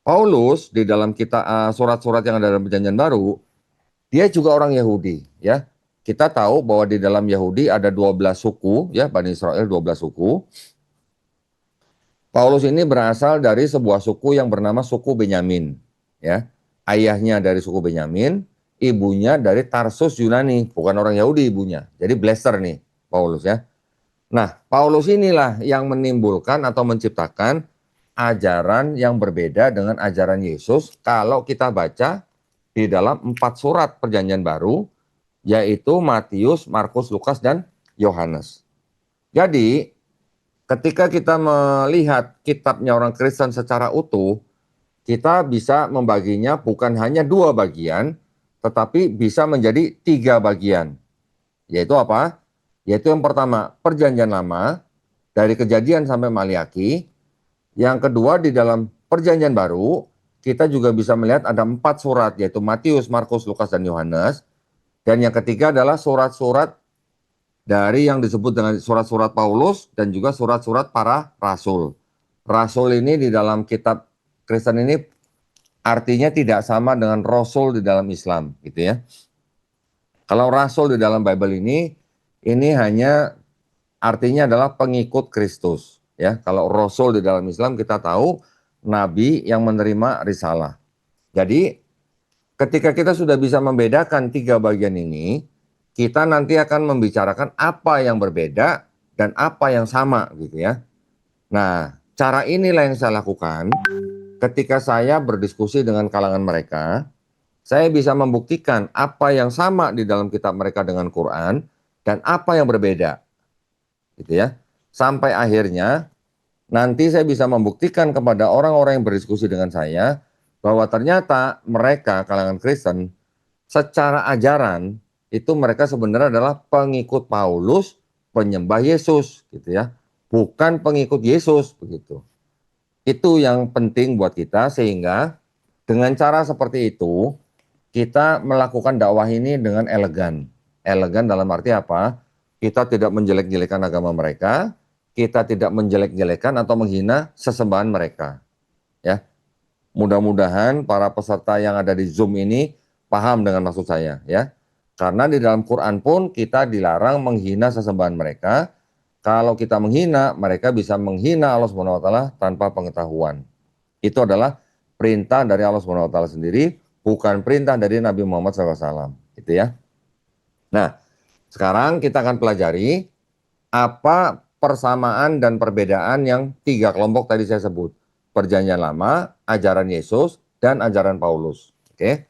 Paulus di dalam surat-surat yang ada dalam Perjanjian Baru, dia juga orang Yahudi, ya. Kita tahu bahwa di dalam Yahudi ada 12 suku, ya, Bani Israel 12 suku. Paulus ini berasal dari sebuah suku yang bernama suku Benyamin, ya. Ayahnya dari suku Benyamin, ibunya dari Tarsus Yunani, bukan orang Yahudi ibunya. Jadi blaster nih Paulus, ya. Nah, Paulus inilah yang menimbulkan atau menciptakan ajaran yang berbeda dengan ajaran Yesus kalau kita baca di dalam 4 surat Perjanjian Baru, yaitu Matius, Markus, Lukas, dan Yohanes. Jadi, ketika kita melihat kitabnya orang Kristen secara utuh, kita bisa membaginya bukan hanya 2 bagian, tetapi bisa menjadi 3 bagian. Yaitu apa? Yaitu yang pertama, Perjanjian Lama, dari Kejadian sampai Maliaki. Yang kedua, di dalam Perjanjian Baru, kita juga bisa melihat ada 4 surat, yaitu Matius, Markus, Lukas, dan Yohanes. Dan yang ketiga adalah surat-surat dari yang disebut dengan surat-surat Paulus dan juga surat-surat para rasul. Rasul ini di dalam kitab Kristen ini artinya tidak sama dengan rasul di dalam Islam, gitu ya. Kalau rasul di dalam Bible ini hanya artinya adalah pengikut Kristus, ya. Kalau rasul di dalam Islam kita tahu nabi yang menerima risalah. Jadi ketika kita sudah bisa membedakan 3 bagian ini, kita nanti akan membicarakan apa yang berbeda dan apa yang sama gitu ya. Nah, cara inilah yang saya lakukan ketika saya berdiskusi dengan kalangan mereka. saya bisa membuktikan apa yang sama di dalam kitab mereka dengan Quran dan apa yang berbeda. Gitu ya. Sampai akhirnya nanti saya bisa membuktikan kepada orang-orang yang berdiskusi dengan saya bahwa ternyata mereka kalangan Kristen secara ajaran itu mereka sebenarnya adalah pengikut Paulus, penyembah Yesus gitu ya. Bukan pengikut Yesus begitu. Itu yang penting buat kita sehingga dengan cara seperti itu kita melakukan dakwah ini dengan elegan. Elegan dalam arti apa? Kita tidak menjelek-jelekan agama mereka, kita tidak menjelek-jelekan atau menghina sesembahan mereka. Ya. Mudah-mudahan para peserta yang ada di Zoom ini paham dengan maksud saya ya. Karena di dalam Quran pun kita dilarang menghina sesembahan mereka. Kalau kita menghina, mereka bisa menghina Allah Subhanahu wa taala tanpa pengetahuan. Itu adalah perintah dari Allah Subhanahu wa taala sendiri, bukan perintah dari Nabi Muhammad SAW. Gitu ya. Nah, sekarang kita akan pelajari apa persamaan dan perbedaan yang 3 kelompok tadi saya sebut. Perjanjian Lama, ajaran Yesus, dan ajaran Paulus. Oke.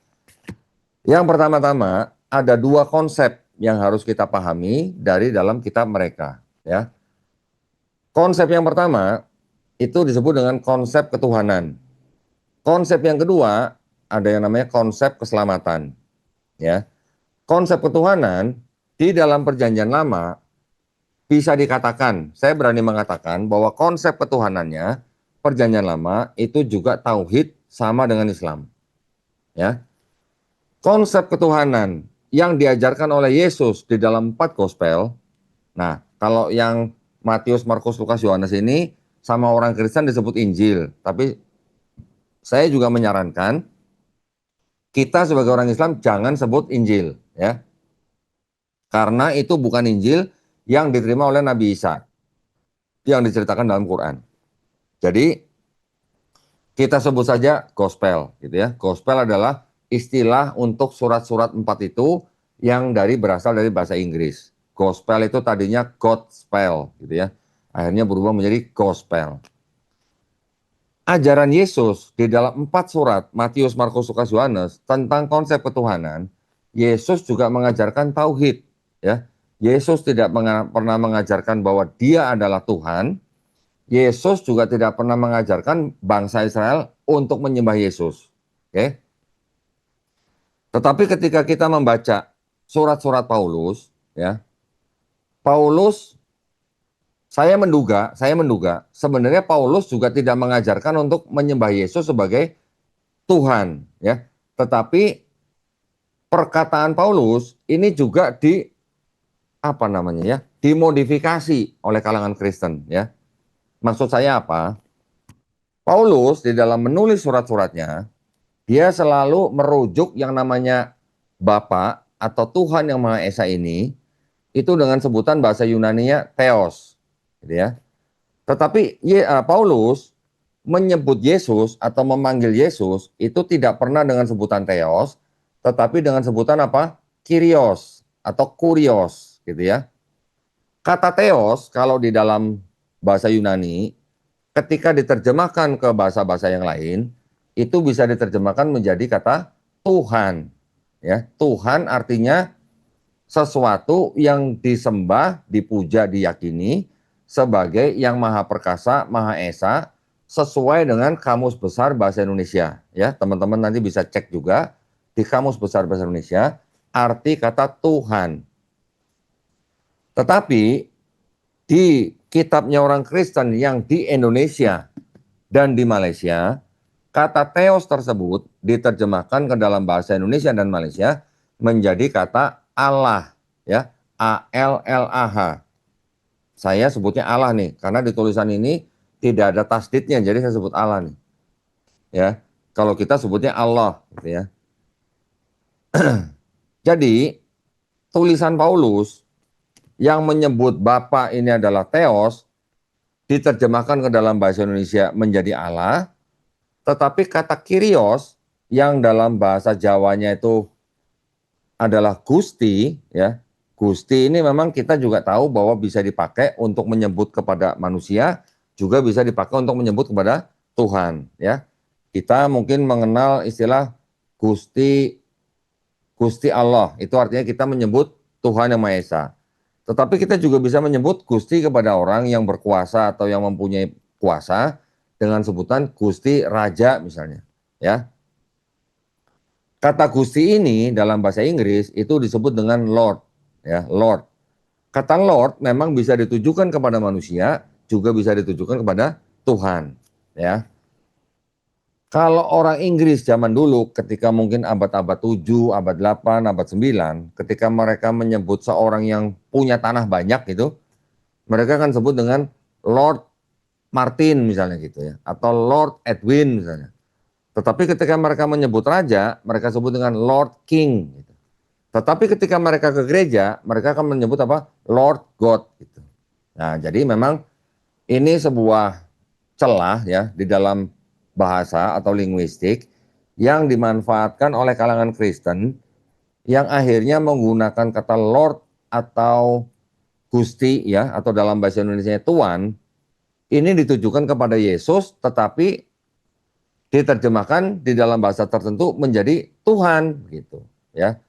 Yang pertama-tama ada 2 konsep yang harus kita pahami dari dalam kitab mereka. Ya. Konsep yang pertama itu disebut dengan konsep ketuhanan. Konsep yang kedua ada yang namanya konsep keselamatan. Ya. Konsep ketuhanan di dalam perjanjian lama bisa dikatakan, saya berani mengatakan bahwa konsep ketuhanannya perjanjian lama itu juga tauhid sama dengan Islam. Ya. Konsep ketuhanan yang diajarkan oleh Yesus di dalam 4 gospel. Nah, kalau yang Matius, Markus, Lukas, Yohanes ini sama orang Kristen disebut Injil, tapi saya juga menyarankan kita sebagai orang Islam jangan sebut Injil, ya. Karena itu bukan Injil yang diterima oleh Nabi Isa yang diceritakan dalam Quran. Jadi kita sebut saja gospel, gitu ya. Gospel adalah istilah untuk surat-surat 4 itu yang berasal dari bahasa Inggris. Gospel itu tadinya Godspell, gitu ya. Akhirnya berubah menjadi gospel. Ajaran Yesus di dalam 4 surat, Matius, Markus, Lukas, Yohanes, tentang konsep ketuhanan, Yesus juga mengajarkan tauhid. Ya. Yesus tidak pernah mengajarkan bahwa dia adalah Tuhan. Yesus juga tidak pernah mengajarkan bangsa Israel untuk menyembah Yesus. Oke. Tetapi ketika kita membaca surat-surat Paulus, ya, Paulus, saya menduga sebenarnya Paulus juga tidak mengajarkan untuk menyembah Yesus sebagai Tuhan, ya. Tetapi perkataan Paulus ini juga dimodifikasi oleh kalangan Kristen, ya. Maksud saya apa? Paulus di dalam menulis surat-suratnya, dia selalu merujuk yang namanya Bapa atau Tuhan yang Maha Esa ini itu dengan sebutan bahasa Yunani-nya Theos, gitu ya. Tetapi Paulus menyebut Yesus atau memanggil Yesus itu tidak pernah dengan sebutan Theos, tetapi dengan sebutan apa? Kyrios atau Kurios, gitu ya. Kata Theos kalau di dalam bahasa Yunani ketika diterjemahkan ke bahasa-bahasa yang lain itu bisa diterjemahkan menjadi kata Tuhan. Ya, Tuhan artinya sesuatu yang disembah, dipuja, diyakini sebagai yang maha perkasa, maha esa, sesuai dengan Kamus Besar Bahasa Indonesia. Ya, teman-teman nanti bisa cek juga di Kamus Besar Bahasa Indonesia arti kata Tuhan. Tetapi di kitabnya orang Kristen yang di Indonesia dan di Malaysia, kata Theos tersebut diterjemahkan ke dalam bahasa Indonesia dan Malaysia menjadi kata Allah, ya, A-L-L-A-H. Saya sebutnya Allah nih, karena di tulisan ini tidak ada tasdidnya, jadi saya sebut Allah nih. Ya, kalau kita sebutnya Allah, gitu ya. Jadi tulisan Paulus yang menyebut Bapa ini adalah Theos diterjemahkan ke dalam bahasa Indonesia menjadi Allah, tetapi kata Kyrios yang dalam bahasa Jawanya itu adalah Gusti, ya. Gusti ini memang kita juga tahu bahwa bisa dipakai untuk menyebut kepada manusia, juga bisa dipakai untuk menyebut kepada Tuhan, ya. Kita mungkin mengenal istilah Gusti Gusti Allah, itu artinya kita menyebut Tuhan Yang Maha Esa. Tetapi kita juga bisa menyebut Gusti kepada orang yang berkuasa atau yang mempunyai kuasa dengan sebutan Gusti Raja misalnya, ya. Kata Gusti ini dalam bahasa Inggris itu disebut dengan Lord, ya, Lord. Kata Lord memang bisa ditujukan kepada manusia, juga bisa ditujukan kepada Tuhan, ya. Kalau orang Inggris zaman dulu ketika mungkin abad-abad 7, abad 8, abad 9, ketika mereka menyebut seorang yang punya tanah banyak itu, mereka kan sebut dengan Lord Martin misalnya gitu ya, atau Lord Edwin misalnya. Tetapi ketika mereka menyebut raja, mereka sebut dengan Lord King gitu. Tetapi ketika mereka ke gereja, mereka akan menyebut apa? Lord God gitu. Nah, jadi memang ini sebuah celah ya di dalam bahasa atau linguistik yang dimanfaatkan oleh kalangan Kristen yang akhirnya menggunakan kata Lord atau Gusti ya atau dalam bahasa Indonesia Tuan ini ditujukan kepada Yesus tetapi diterjemahkan di dalam bahasa tertentu menjadi Tuhan gitu ya.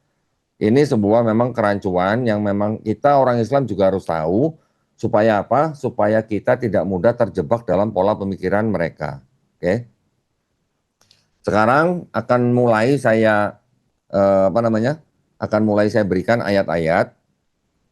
Ini sebuah memang kerancuan yang memang kita orang Islam juga harus tahu supaya apa? Supaya kita tidak mudah terjebak dalam pola pemikiran mereka. Oke. Sekarang akan mulai saya Akan mulai saya berikan ayat-ayat.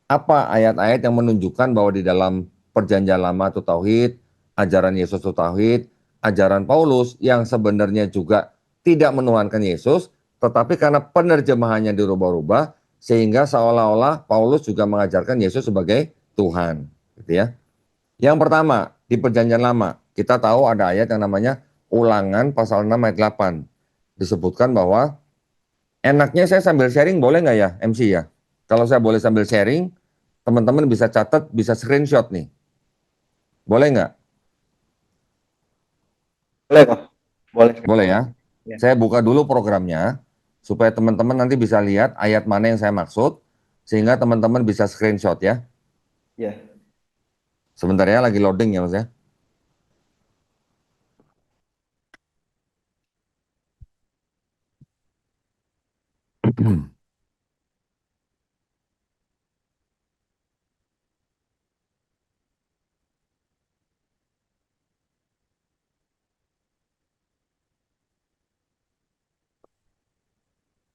Apa ayat-ayat yang menunjukkan bahwa di dalam Perjanjian Lama itu tauhid, ajaran Yesus itu tauhid, ajaran Paulus yang sebenarnya juga tidak menuhankan Yesus, tetapi karena penerjemahannya dirubah-rubah sehingga seolah-olah Paulus juga mengajarkan Yesus sebagai Tuhan, gitu ya. Yang pertama, di Perjanjian Lama, kita tahu ada ayat yang namanya Ulangan pasal 6 ayat 8. Disebutkan bahwa enaknya saya sambil sharing boleh nggak ya MC ya? Kalau saya boleh sambil sharing, teman-teman bisa catat, bisa screenshot nih. Boleh nggak? Boleh kok. Boleh. Boleh ya. Ya. Saya buka dulu programnya, supaya teman-teman nanti bisa lihat ayat mana yang saya maksud, sehingga teman-teman bisa screenshot ya. Ya. Sebentar ya, lagi loading ya Mas ya.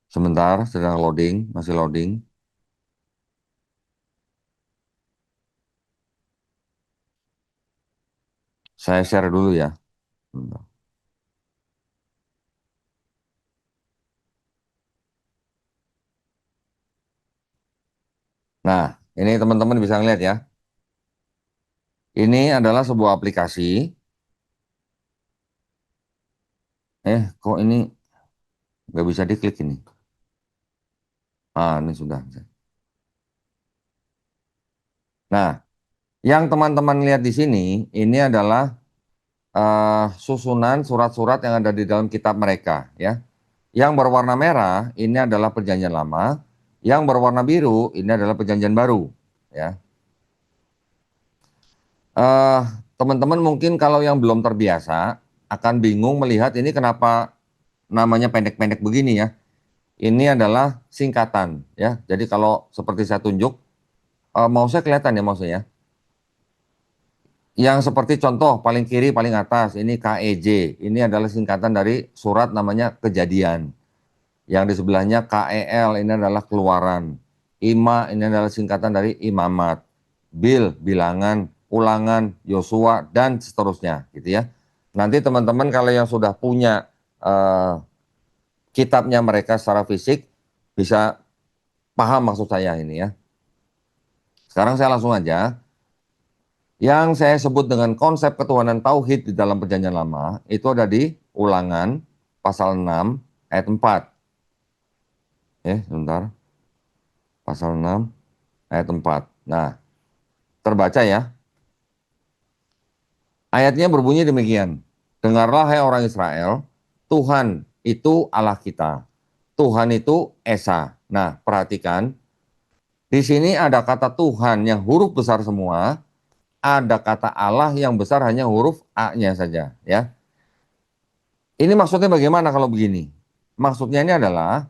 Sebentar, sedang loading, masih loading. Saya share dulu ya. Bentar. Nah, ini teman-teman bisa ngeliat ya. Ini adalah sebuah aplikasi. Kok ini nggak bisa diklik ini? Ini sudah. Nah, yang teman-teman lihat di sini, ini adalah susunan surat-surat yang ada di dalam kitab mereka, ya. Yang berwarna merah ini adalah Perjanjian Lama, yang berwarna biru ini adalah Perjanjian Baru, ya. Eh, Teman-teman mungkin kalau yang belum terbiasa akan bingung melihat ini kenapa namanya pendek-pendek begini ya. Ini adalah singkatan, ya. Jadi kalau seperti saya tunjuk, mouse-nya kelihatan ya mouse-nya ya. Yang seperti contoh paling kiri paling atas ini KEJ. Ini adalah singkatan dari surat namanya Kejadian. Yang di sebelahnya KEL ini adalah Keluaran. IMA ini adalah singkatan dari Imamat. Bil, Bilangan, Ulangan, Yosua dan seterusnya gitu ya. Nanti teman-teman kalau yang sudah punya kitabnya mereka secara fisik bisa paham maksud saya ini ya. Sekarang saya langsung aja. Yang saya sebut dengan konsep ketuhanan tauhid di dalam Perjanjian Lama itu ada di Ulangan pasal 6 ayat 4. Sebentar. Pasal 6 ayat 4. Nah, terbaca ya. Ayatnya berbunyi demikian. Dengarlah hai orang Israel, Tuhan itu Allah kita. Tuhan itu Esa. Nah, perhatikan. Di sini ada kata Tuhan yang huruf besar semua, ada kata Allah yang besar hanya huruf A-nya saja, ya. Ini maksudnya bagaimana kalau begini? Maksudnya ini adalah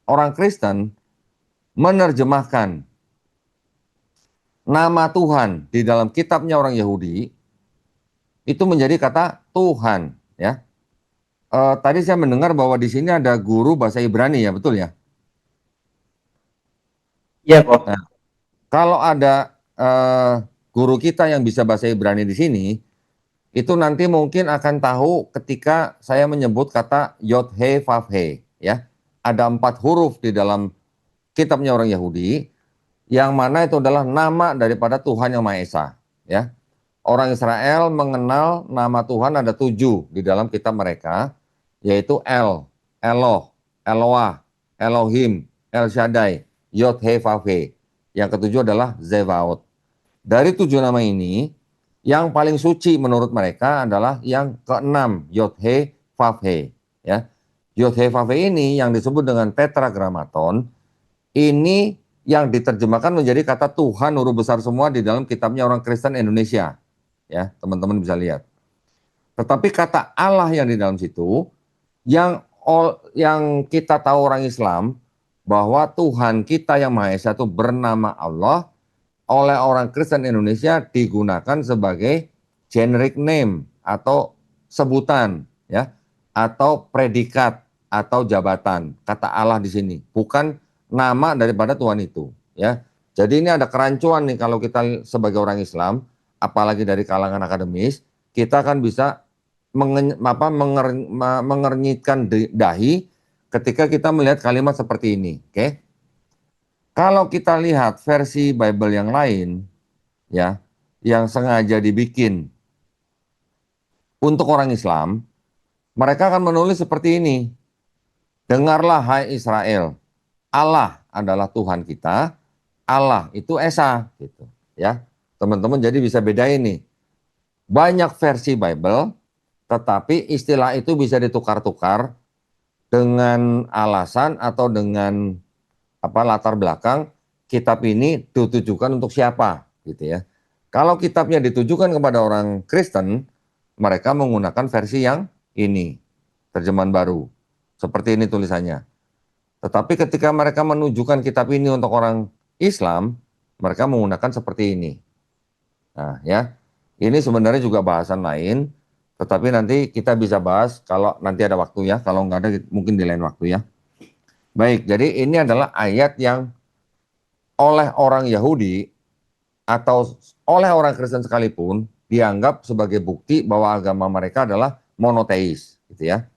orang Kristen menerjemahkan nama Tuhan di dalam kitabnya orang Yahudi itu menjadi kata Tuhan, ya. Tadi saya mendengar bahwa di sini ada guru bahasa Ibrani, ya, betul ya? Iya kok. Nah, kalau ada guru kita yang bisa bahasa Ibrani di sini, itu nanti mungkin akan tahu ketika saya menyebut kata Yod He Vav He, ya. Ada 4 huruf di dalam kitabnya orang Yahudi, yang mana itu adalah nama daripada Tuhan yang Maha Esa, ya. Orang Israel mengenal nama Tuhan ada 7 di dalam kitab mereka, yaitu El, Eloh, Eloah, Elohim, El Shaddai, Yod He Vav He. Yang ketujuh adalah Zevaot. Dari 7 nama ini, yang paling suci menurut mereka adalah yang ke-6, Yod He Vav He, ya. Yod He Vav He ini yang disebut dengan Tetragrammaton, ini yang diterjemahkan menjadi kata Tuhan huruf besar semua di dalam kitabnya orang Kristen Indonesia, ya, teman-teman bisa lihat. Tetapi kata Allah yang di dalam situ, yang kita tahu orang Islam, bahwa Tuhan kita yang Maha Esa itu bernama Allah, oleh orang Kristen Indonesia digunakan sebagai generic name atau sebutan, ya, atau predikat atau jabatan. Kata Allah di sini bukan nama daripada Tuhan itu, ya. Jadi ini ada kerancuan nih kalau kita sebagai orang Islam, apalagi dari kalangan akademis, kita kan bisa mengernyitkan dahi ketika kita melihat kalimat seperti ini, oke? Kalau kita lihat versi Bible yang lain, ya, yang sengaja dibikin untuk orang Islam, mereka akan menulis seperti ini. Dengarlah hai Israel, Allah adalah Tuhan kita, Allah itu Esa, gitu, ya. Teman-teman jadi bisa bedain nih. Banyak versi Bible, tetapi istilah itu bisa ditukar-tukar dengan alasan atau dengan latar belakang kitab ini ditujukan untuk siapa, gitu ya. Kalau kitabnya ditujukan kepada orang Kristen, mereka menggunakan versi yang ini, terjemahan baru. Seperti ini tulisannya. Tetapi ketika mereka menunjukkan kitab ini untuk orang Islam, mereka menggunakan seperti ini. Nah, ya. Ini sebenarnya juga bahasan lain, tetapi nanti kita bisa bahas kalau nanti ada waktu, ya. Kalau nggak ada mungkin di lain waktu, ya. Baik, jadi ini adalah ayat yang oleh orang Yahudi atau oleh orang Kristen sekalipun dianggap sebagai bukti bahwa agama mereka adalah monoteis, gitu ya.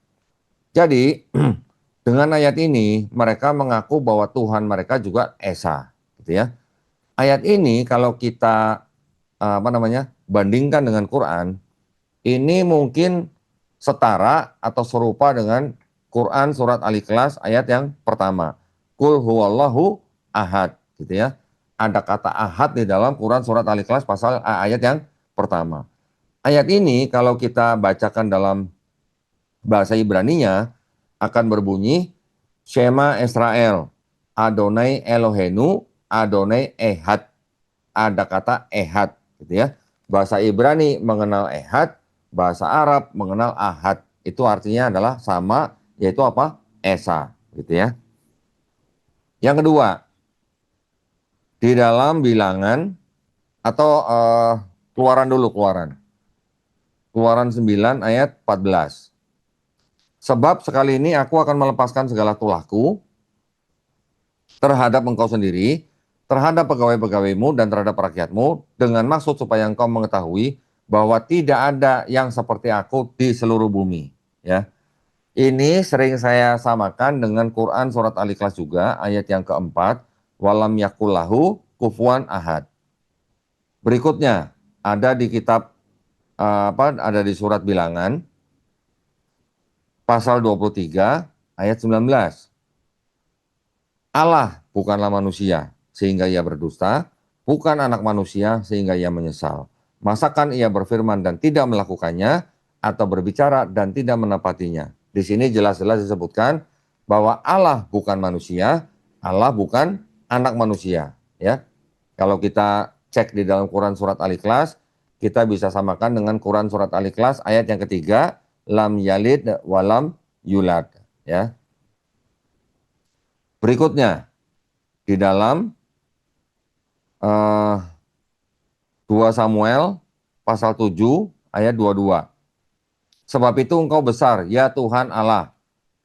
Jadi dengan ayat ini mereka mengaku bahwa Tuhan mereka juga Esa, gitu ya. Ayat ini kalau kita bandingkan dengan Quran, ini mungkin setara atau serupa dengan Quran surat Al-Ikhlas ayat yang pertama. Qul huwallahu ahad, gitu ya. Ada kata ahad di dalam Quran surat Al-Ikhlas pasal ayat yang pertama. Ayat ini kalau kita bacakan dalam bahasa Ibraninya akan berbunyi Shema Israel, Adonai Elohenu, Adonai Ehad. Ada kata Ehad, gitu ya. Bahasa Ibrani mengenal Ehad, bahasa Arab mengenal Ahad. Itu artinya adalah sama, yaitu apa? Esa, gitu ya. Yang kedua, di dalam bilangan atau keluaran dulu, Keluaran 9 ayat 14. Sebab sekali ini aku akan melepaskan segala tulahku terhadap engkau sendiri, terhadap pegawai-pegawaimu dan terhadap rakyatmu, dengan maksud supaya engkau mengetahui bahwa tidak ada yang seperti aku di seluruh bumi, ya. Ini sering saya samakan dengan Quran surat Al-Ikhlas juga, ayat yang keempat, walam yakullahu kufuwan ahad. Berikutnya ada di kitab ada di surat Bilangan pasal 23 ayat 19. Allah bukanlah manusia sehingga ia berdusta, bukan anak manusia sehingga ia menyesal. Masakan ia berfirman dan tidak melakukannya, atau berbicara dan tidak menepatinya. Di sini jelas-jelas disebutkan bahwa Allah bukan manusia, Allah bukan anak manusia, ya. Kalau kita cek di dalam Quran surat Al-Ikhlas, kita bisa samakan dengan Quran surat Al-Ikhlas ayat yang ketiga, lam yalid walam yulad, ya. Berikutnya, di dalam 2 Samuel pasal 7 ayat 22. Sebab itu engkau besar, ya Tuhan Allah,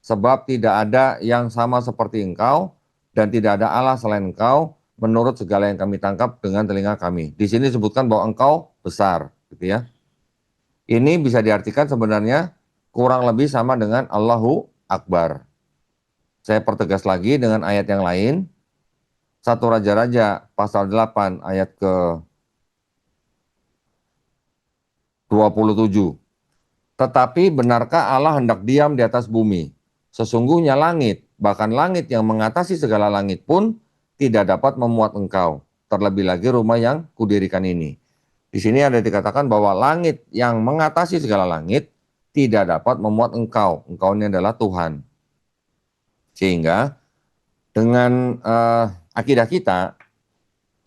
sebab tidak ada yang sama seperti engkau, dan tidak ada Allah selain engkau, menurut segala yang kami tangkap dengan telinga kami. Di sini disebutkan bahwa engkau besar, gitu ya. Ini bisa diartikan sebenarnya kurang lebih sama dengan Allahu Akbar. Saya pertegas lagi dengan ayat yang lain. 1 Raja-Raja pasal 8 ayat ke 27. Tetapi benarkah Allah hendak diam di atas bumi? Sesungguhnya langit, bahkan langit yang mengatasi segala langit pun tidak dapat memuat engkau. Terlebih lagi rumah yang kudirikan ini. Di sini ada dikatakan bahwa langit yang mengatasi segala langit tidak dapat memuat engkau. Engkau ini adalah Tuhan. Sehingga dengan akidah kita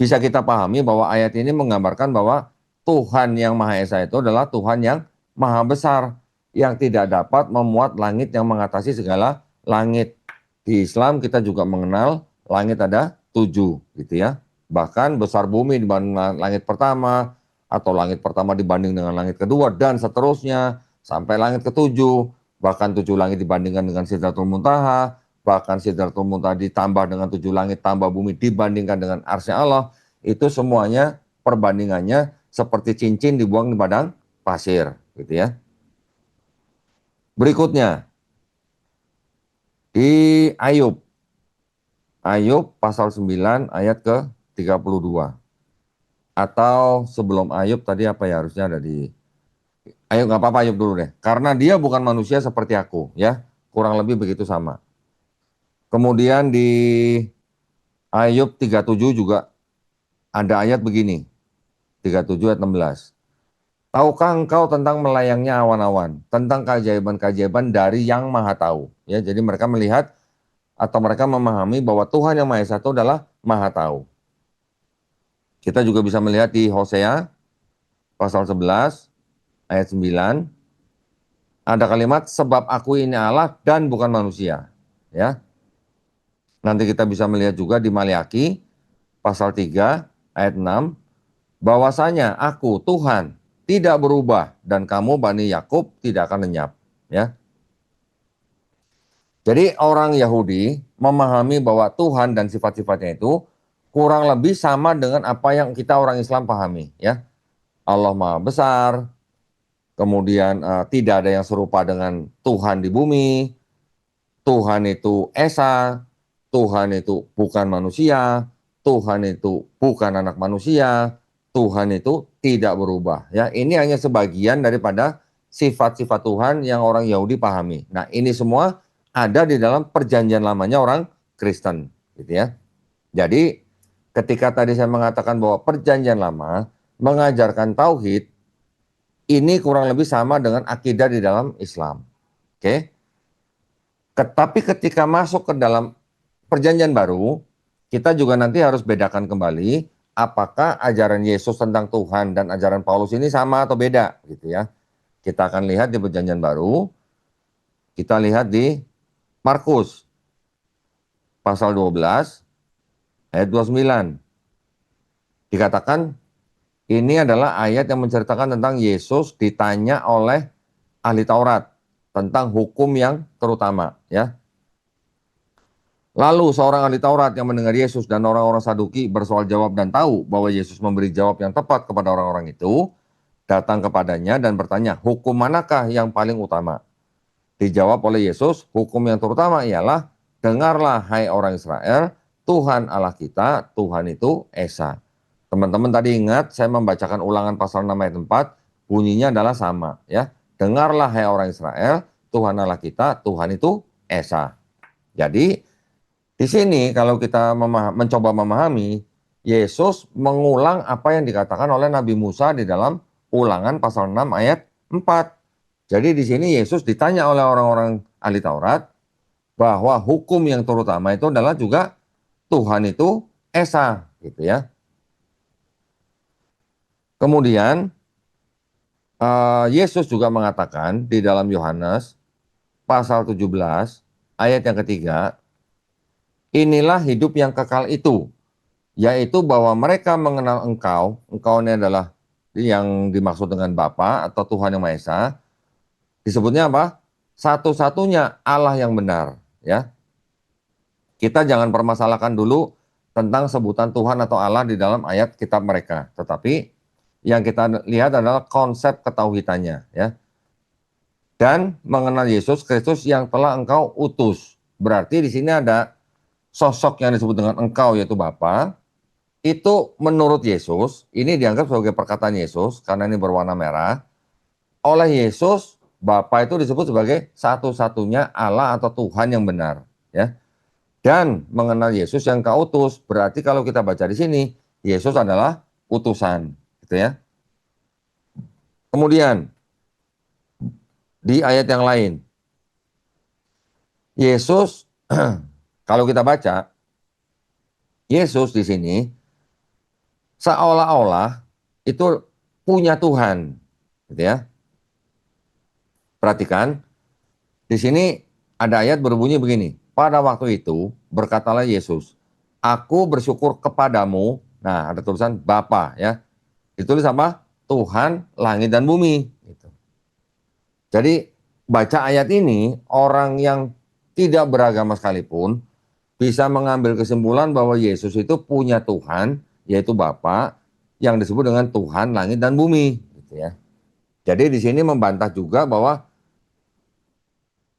bisa kita pahami bahwa ayat ini menggambarkan bahwa Tuhan yang Maha Esa itu adalah Tuhan yang Maha Besar, yang tidak dapat memuat langit yang mengatasi segala langit. Di Islam kita juga mengenal langit ada 7 gitu ya. Bahkan besar bumi dibanding langit pertama, atau langit pertama dibanding dengan langit kedua, dan seterusnya sampai langit ke-7. Bahkan 7 langit dibandingkan dengan Sidratul Muntaha, bahkan Sidratul Muntaha ditambah dengan 7 langit tambah bumi dibandingkan dengan arsy Allah. Itu semuanya perbandingannya seperti cincin dibuang di padang pasir, gitu ya. Berikutnya di Ayub pasal 9 ayat ke-32. Atau sebelum Ayub tadi apa ya, harusnya ada di Ayub, nggak apa-apa Ayub dulu deh. Karena dia bukan manusia seperti aku, ya. Kurang lebih begitu sama. Kemudian di Ayub 37 juga ada ayat begini. 37 ayat 16. Tahukah engkau tentang melayangnya awan-awan, tentang keajaiban-keajaiban dari yang Maha Tahu? Ya, jadi mereka melihat atau mereka memahami bahwa Tuhan yang Maha Esa itu adalah Maha Tahu. Kita juga bisa melihat di Hosea pasal 11 ayat 9. Ada kalimat sebab aku ini Allah dan bukan manusia, ya. Nanti kita bisa melihat juga di Maliaki pasal 3 ayat 6 bahwasanya aku Tuhan tidak berubah dan kamu Bani Yakub tidak akan lenyap, ya. Jadi orang Yahudi memahami bahwa Tuhan dan sifat-sifatnya itu kurang lebih sama dengan apa yang kita orang Islam pahami, ya. Allah Maha Besar, kemudian tidak ada yang serupa dengan Tuhan di bumi, Tuhan itu Esa, Tuhan itu bukan manusia, Tuhan itu bukan anak manusia, Tuhan itu tidak berubah. Ya, ini hanya sebagian daripada sifat-sifat Tuhan yang orang Yahudi pahami. Nah, ini semua ada di dalam perjanjian lamanya orang Kristen, gitu ya. Jadi, ketika tadi saya mengatakan bahwa perjanjian lama mengajarkan tauhid, ini kurang lebih sama dengan akidah di dalam Islam. Oke. Tapi ketika masuk ke dalam perjanjian baru, kita juga nanti harus bedakan kembali apakah ajaran Yesus tentang Tuhan dan ajaran Paulus ini sama atau beda, gitu ya. Kita akan lihat di perjanjian baru. Kita lihat di Markus pasal 12 ayat 29. Dikatakan ini adalah ayat yang menceritakan tentang Yesus ditanya oleh ahli Taurat tentang hukum yang terutama, ya. Lalu seorang ahli Taurat yang mendengar Yesus dan orang-orang Saduki bersoal jawab dan tahu bahwa Yesus memberi jawab yang tepat kepada orang-orang itu, datang kepadanya dan bertanya, hukum manakah yang paling utama? Dijawab oleh Yesus, hukum yang terutama ialah, dengarlah hai orang Israel, Tuhan Allah kita, Tuhan itu Esa. Teman-teman tadi ingat saya membacakan Ulangan pasal 6 ayat 4, bunyinya adalah sama, ya. Dengarlah hai orang Israel, Tuhan Allah kita, Tuhan itu Esa. Jadi di sini kalau kita mencoba memahami, Yesus mengulang apa yang dikatakan oleh Nabi Musa di dalam Ulangan pasal 6 ayat 4. Jadi di sini Yesus ditanya oleh orang-orang ahli Taurat bahwa hukum yang terutama itu adalah juga Tuhan itu Esa, gitu ya. Kemudian Yesus juga mengatakan di dalam Yohanes pasal 17 ayat yang ketiga, inilah hidup yang kekal itu, yaitu bahwa mereka mengenal Engkau ini adalah yang dimaksud dengan Bapa atau Tuhan Yang Maha Esa, disebutnya apa? Satu-satunya Allah yang benar, ya. Kita jangan permasalahkan dulu tentang sebutan Tuhan atau Allah di dalam ayat kitab mereka, tetapi yang kita lihat adalah konsep ketauhidannya, ya. Dan mengenal Yesus Kristus yang telah Engkau utus. Berarti di sini ada sosok yang disebut dengan Engkau, yaitu Bapa. Itu menurut Yesus, ini dianggap sebagai perkataan Yesus karena ini berwarna merah. Oleh Yesus, Bapa itu disebut sebagai satu-satunya Allah atau Tuhan yang benar, ya. Dan mengenal Yesus yang Kau utus, berarti kalau kita baca di sini, Yesus adalah utusan, gitu ya. Kemudian di ayat yang lain, Yesus kalau kita baca, Yesus di sini seolah-olah itu punya Tuhan, gitu ya. Perhatikan, di sini ada ayat berbunyi begini. Pada waktu itu berkatalah Yesus, aku bersyukur kepadamu. Nah, ada tulisan Bapa, ya. Ditulis apa? Tuhan langit dan bumi. Gitu. Jadi baca ayat ini, orang yang tidak beragama sekalipun bisa mengambil kesimpulan bahwa Yesus itu punya Tuhan, yaitu Bapa, yang disebut dengan Tuhan langit dan bumi. Gitu ya. Jadi di sini membantah juga bahwa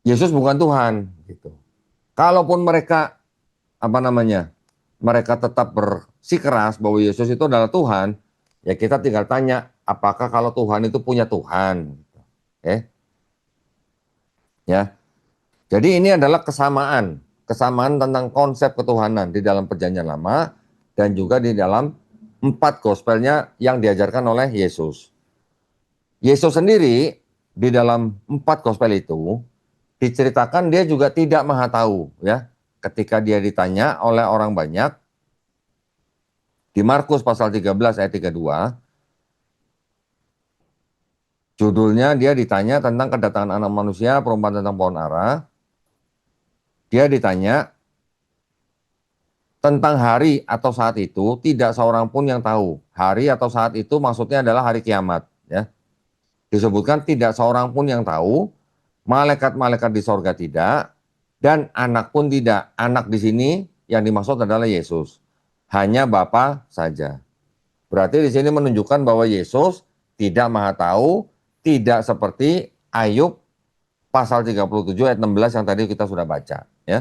Yesus bukan Tuhan, gitu. Kalaupun mereka mereka tetap bersikeras bahwa Yesus itu adalah Tuhan, ya kita tinggal tanya, apakah kalau Tuhan itu punya Tuhan? Oke. Ya. Jadi ini adalah kesamaan tentang konsep ketuhanan di dalam Perjanjian Lama dan juga di dalam 4 gospelnya yang diajarkan oleh Yesus. Yesus sendiri di dalam 4 gospel itu diceritakan dia juga tidak maha tahu, ya. Ketika dia ditanya oleh orang banyak di Markus pasal 13 ayat 32, judulnya dia ditanya tentang kedatangan anak manusia, perumpamaan tentang pohon ara. Dia ditanya tentang hari atau saat itu, tidak seorang pun yang tahu. Hari atau saat itu maksudnya adalah hari kiamat, ya. Disebutkan tidak seorang pun yang tahu, malaikat-malaikat di sorga tidak, dan anak pun tidak. Anak di sini yang dimaksud adalah Yesus. Hanya Bapa saja. Berarti di sini menunjukkan bahwa Yesus tidak maha tahu, tidak seperti Ayub pasal 37 ayat 16 yang tadi kita sudah baca, ya.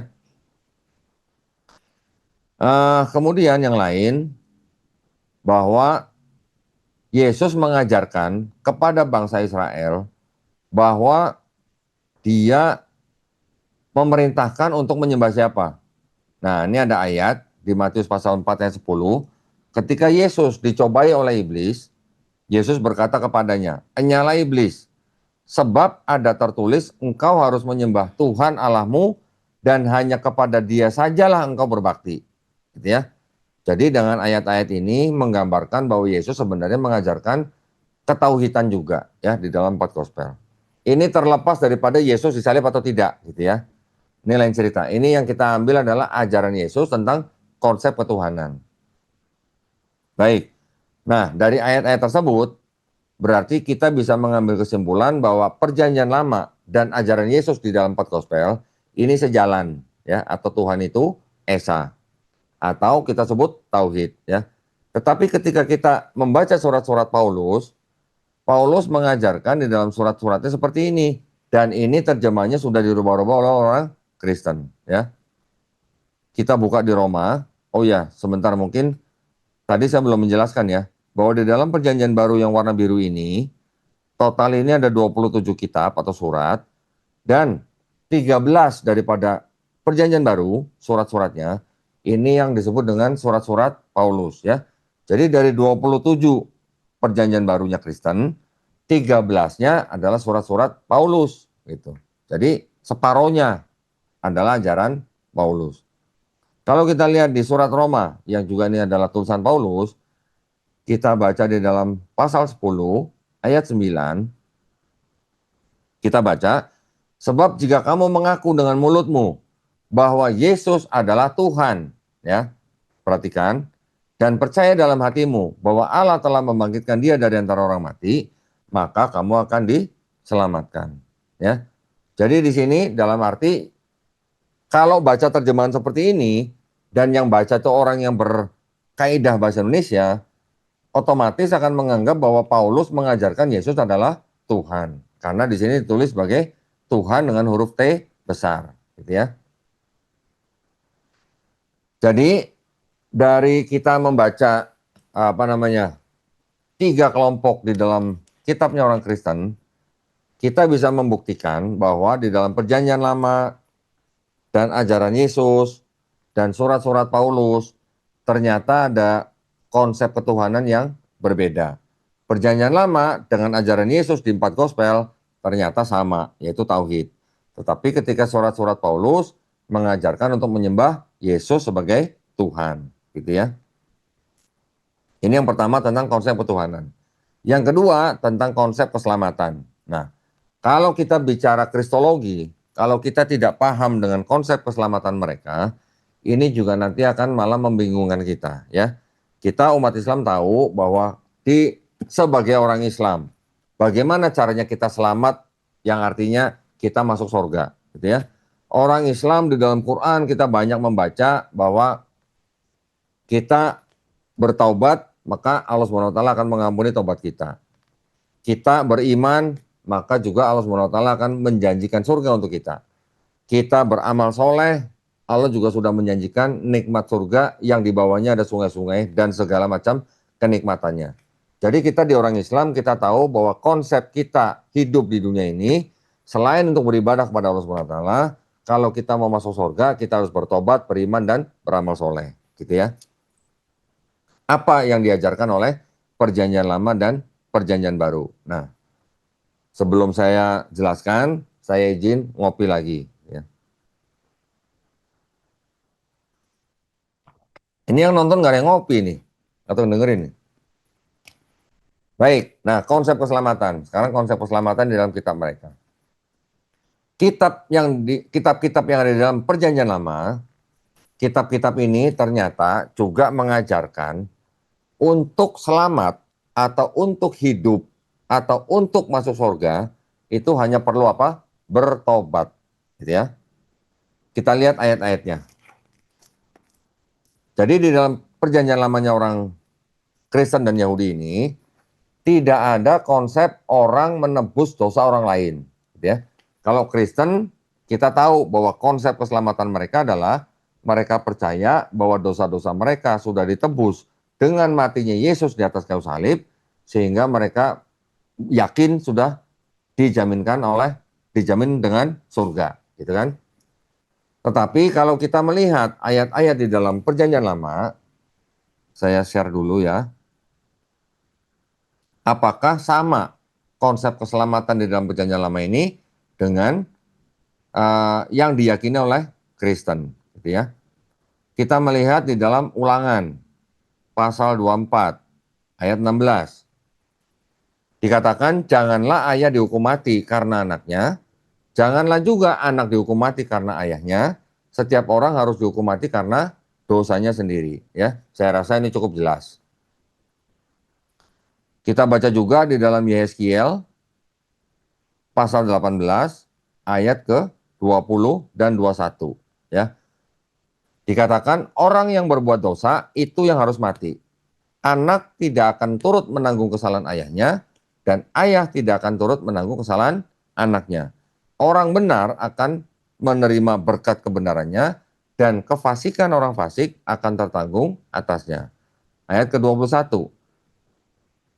Kemudian yang lain, bahwa Yesus mengajarkan kepada bangsa Israel bahwa dia memerintahkan untuk menyembah siapa. Nah, ini ada ayat di Matius pasal 4 ayat 10. Ketika Yesus dicobai oleh iblis, Yesus berkata kepadanya, "Enyalah iblis, sebab ada tertulis engkau harus menyembah Tuhan Allahmu dan hanya kepada Dia sajalah engkau berbakti." Gitu ya. Jadi dengan ayat-ayat ini menggambarkan bahwa Yesus sebenarnya mengajarkan ketauhidan juga, ya, di dalam 4 gospel. Ini terlepas daripada Yesus disalib atau tidak, gitu ya. Ini lain cerita. Ini yang kita ambil adalah ajaran Yesus tentang konsep ketuhanan. Baik. Nah, dari ayat-ayat tersebut berarti kita bisa mengambil kesimpulan bahwa Perjanjian Lama dan ajaran Yesus di dalam 4 gospel ini sejalan, ya, atau Tuhan itu Esa, atau kita sebut tauhid, ya. Tetapi ketika kita membaca surat-surat Paulus mengajarkan di dalam surat-suratnya seperti ini, dan ini terjemahnya sudah dirubah-rubah oleh orang Kristen, ya. Kita buka di Roma. Oh ya, sebentar, mungkin tadi saya belum menjelaskan, ya, bahwa di dalam Perjanjian Baru yang warna biru ini total ini ada 27 kitab atau surat, dan 13 daripada Perjanjian Baru surat-suratnya ini yang disebut dengan surat-surat Paulus, ya. Jadi dari 27 Perjanjian Barunya Kristen, 13-nya adalah surat-surat Paulus, gitu. Jadi separohnya adalah ajaran Paulus. Kalau kita lihat di surat Roma yang juga ini adalah tulisan Paulus, kita baca di dalam pasal 10 ayat 9, kita baca, sebab jika kamu mengaku dengan mulutmu bahwa Yesus adalah Tuhan, ya. Perhatikan, dan percaya dalam hatimu bahwa Allah telah membangkitkan dia dari antara orang mati, maka kamu akan diselamatkan, ya. Jadi di sini dalam arti kalau baca terjemahan seperti ini dan yang baca itu orang yang berkaidah bahasa Indonesia, otomatis akan menganggap bahwa Paulus mengajarkan Yesus adalah Tuhan. Karena di sini ditulis sebagai Tuhan dengan huruf T besar, gitu ya. Jadi dari kita membaca tiga kelompok di dalam kitabnya orang Kristen, kita bisa membuktikan bahwa di dalam Perjanjian Lama dan ajaran Yesus dan surat-surat Paulus ternyata ada konsep ketuhanan yang berbeda. Perjanjian Lama dengan ajaran Yesus di 4 gospel ternyata sama, yaitu tauhid. Tetapi ketika surat-surat Paulus mengajarkan untuk menyembah Yesus sebagai Tuhan, gitu ya. Ini yang pertama tentang konsep ketuhanan. Yang kedua tentang konsep keselamatan. Nah, kalau kita bicara kristologi, kalau kita tidak paham dengan konsep keselamatan mereka, ini juga nanti akan malah membingungkan kita, ya. Kita umat Islam tahu bahwa sebagai orang Islam, bagaimana caranya kita selamat yang artinya kita masuk surga, gitu ya. Orang Islam di dalam Quran kita banyak membaca bahwa kita bertaubat, maka Allah SWT akan mengampuni taubat kita. Kita beriman, maka juga Allah SWT akan menjanjikan surga untuk kita. Kita beramal soleh, Allah juga sudah menjanjikan nikmat surga yang di bawahnya ada sungai-sungai dan segala macam kenikmatannya. Jadi kita di orang Islam, kita tahu bahwa konsep kita hidup di dunia ini, selain untuk beribadah kepada Allah SWT, kalau kita mau masuk surga, kita harus bertobat, beriman, dan beramal soleh. Gitu ya. Apa yang diajarkan oleh Perjanjian Lama dan Perjanjian Baru. Nah, sebelum saya jelaskan, saya izin ngopi lagi. Ya. Ini yang nonton nggak ada yang ngopi nih, atau dengerin nih. Baik, nah konsep keselamatan. Sekarang konsep keselamatan di dalam kitab mereka. Kitab-kitab yang ada di dalam Perjanjian Lama, kitab-kitab ini ternyata juga mengajarkan untuk selamat atau untuk hidup atau untuk masuk surga itu hanya perlu apa? Bertobat, gitu ya. Kita lihat ayat-ayatnya. Jadi di dalam Perjanjian Lamanya orang Kristen dan Yahudi ini tidak ada konsep orang menebus dosa orang lain, gitu ya. Kalau Kristen kita tahu bahwa konsep keselamatan mereka adalah mereka percaya bahwa dosa-dosa mereka sudah ditebus dengan matinya Yesus di atas kayu salib, sehingga mereka yakin sudah dijamin dengan surga, gitu kan? Tetapi kalau kita melihat ayat-ayat di dalam Perjanjian Lama, saya share dulu ya. Apakah sama konsep keselamatan di dalam Perjanjian Lama ini dengan yang diyakini oleh Kristen, gitu ya? Kita melihat di dalam Ulangan pasal 24 ayat 16. Dikatakan janganlah ayah dihukum mati karena anaknya, janganlah juga anak dihukum mati karena ayahnya. Setiap orang harus dihukum mati karena dosanya sendiri, ya. Saya rasa ini cukup jelas. Kita baca juga di dalam Yehezkiel pasal 18 ayat ke-20 dan 21, ya. Dikatakan orang yang berbuat dosa itu yang harus mati. Anak tidak akan turut menanggung kesalahan ayahnya dan ayah tidak akan turut menanggung kesalahan anaknya. Orang benar akan menerima berkat kebenarannya dan kefasikan orang fasik akan tertanggung atasnya. Ayat ke-21.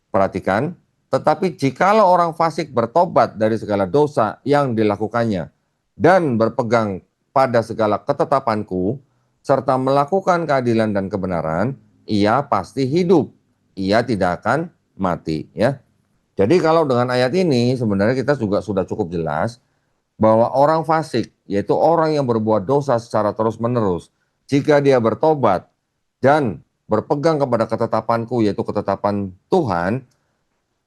Perhatikan, tetapi jikalau orang fasik bertobat dari segala dosa yang dilakukannya dan berpegang pada segala ketetapanku serta melakukan keadilan dan kebenaran, ia pasti hidup. Ia tidak akan mati, ya. Jadi kalau dengan ayat ini sebenarnya kita juga sudah cukup jelas bahwa orang fasik, yaitu orang yang berbuat dosa secara terus-menerus, jika dia bertobat dan berpegang kepada ketetapanku, yaitu ketetapan Tuhan,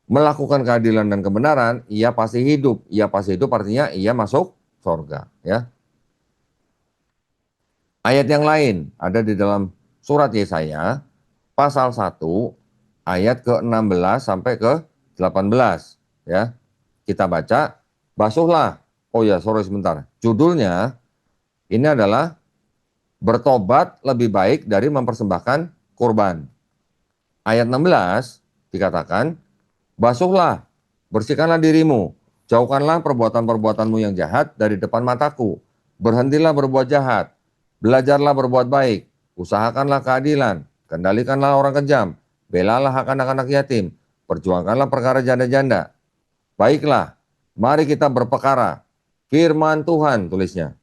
melakukan keadilan dan kebenaran, ia pasti hidup. Ia pasti hidup artinya ia masuk surga, ya. Ayat yang lain ada di dalam surat Yesaya pasal 1 ayat ke-16 sampai ke-18 ya. Kita baca, basuhlah. Oh ya, sorry sebentar. Judulnya ini adalah bertobat lebih baik dari mempersembahkan kurban. Ayat 16 dikatakan, basuhlah, bersihkanlah dirimu, jauhkanlah perbuatan-perbuatanmu yang jahat dari depan mataku. Berhentilah berbuat jahat, belajarlah berbuat baik, usahakanlah keadilan, kendalikanlah orang kejam, belalah hak anak-anak yatim, perjuangkanlah perkara janda-janda. Baiklah, mari kita berpekara. Firman Tuhan tulisnya.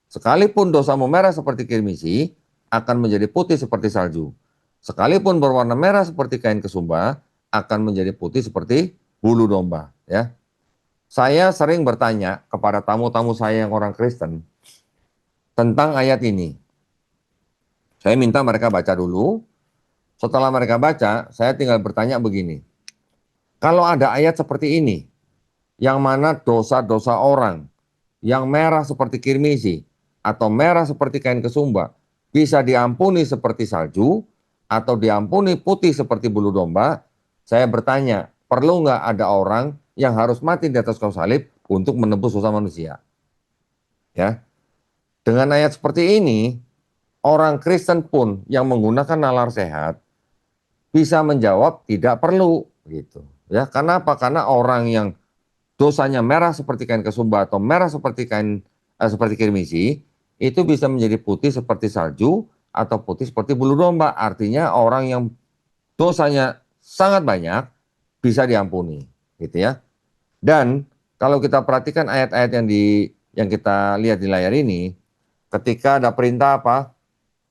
Sekalipun dosamu merah seperti kirmisi, akan menjadi putih seperti salju. Sekalipun berwarna merah seperti kain kesumba, akan menjadi putih seperti bulu domba. Ya, saya sering bertanya kepada tamu-tamu saya yang orang Kristen tentang ayat ini. Saya minta mereka baca dulu. Setelah mereka baca, saya tinggal bertanya begini. Kalau ada ayat seperti ini, yang mana dosa-dosa orang yang merah seperti kirmisi atau merah seperti kain kesumba bisa diampuni seperti salju atau diampuni putih seperti bulu domba, saya bertanya, perlu nggak ada orang yang harus mati di atas kayu salib untuk menebus dosa manusia? Ya, dengan ayat seperti ini, orang Kristen pun yang menggunakan nalar sehat bisa menjawab tidak perlu gitu. Ya, kenapa? Karena orang yang dosanya merah seperti kain kesumba atau merah seperti seperti kirmisi itu bisa menjadi putih seperti salju atau putih seperti bulu domba. Artinya orang yang dosanya sangat banyak bisa diampuni, gitu ya. Dan kalau kita perhatikan ayat-ayat yang kita lihat di layar ini, ketika ada perintah apa?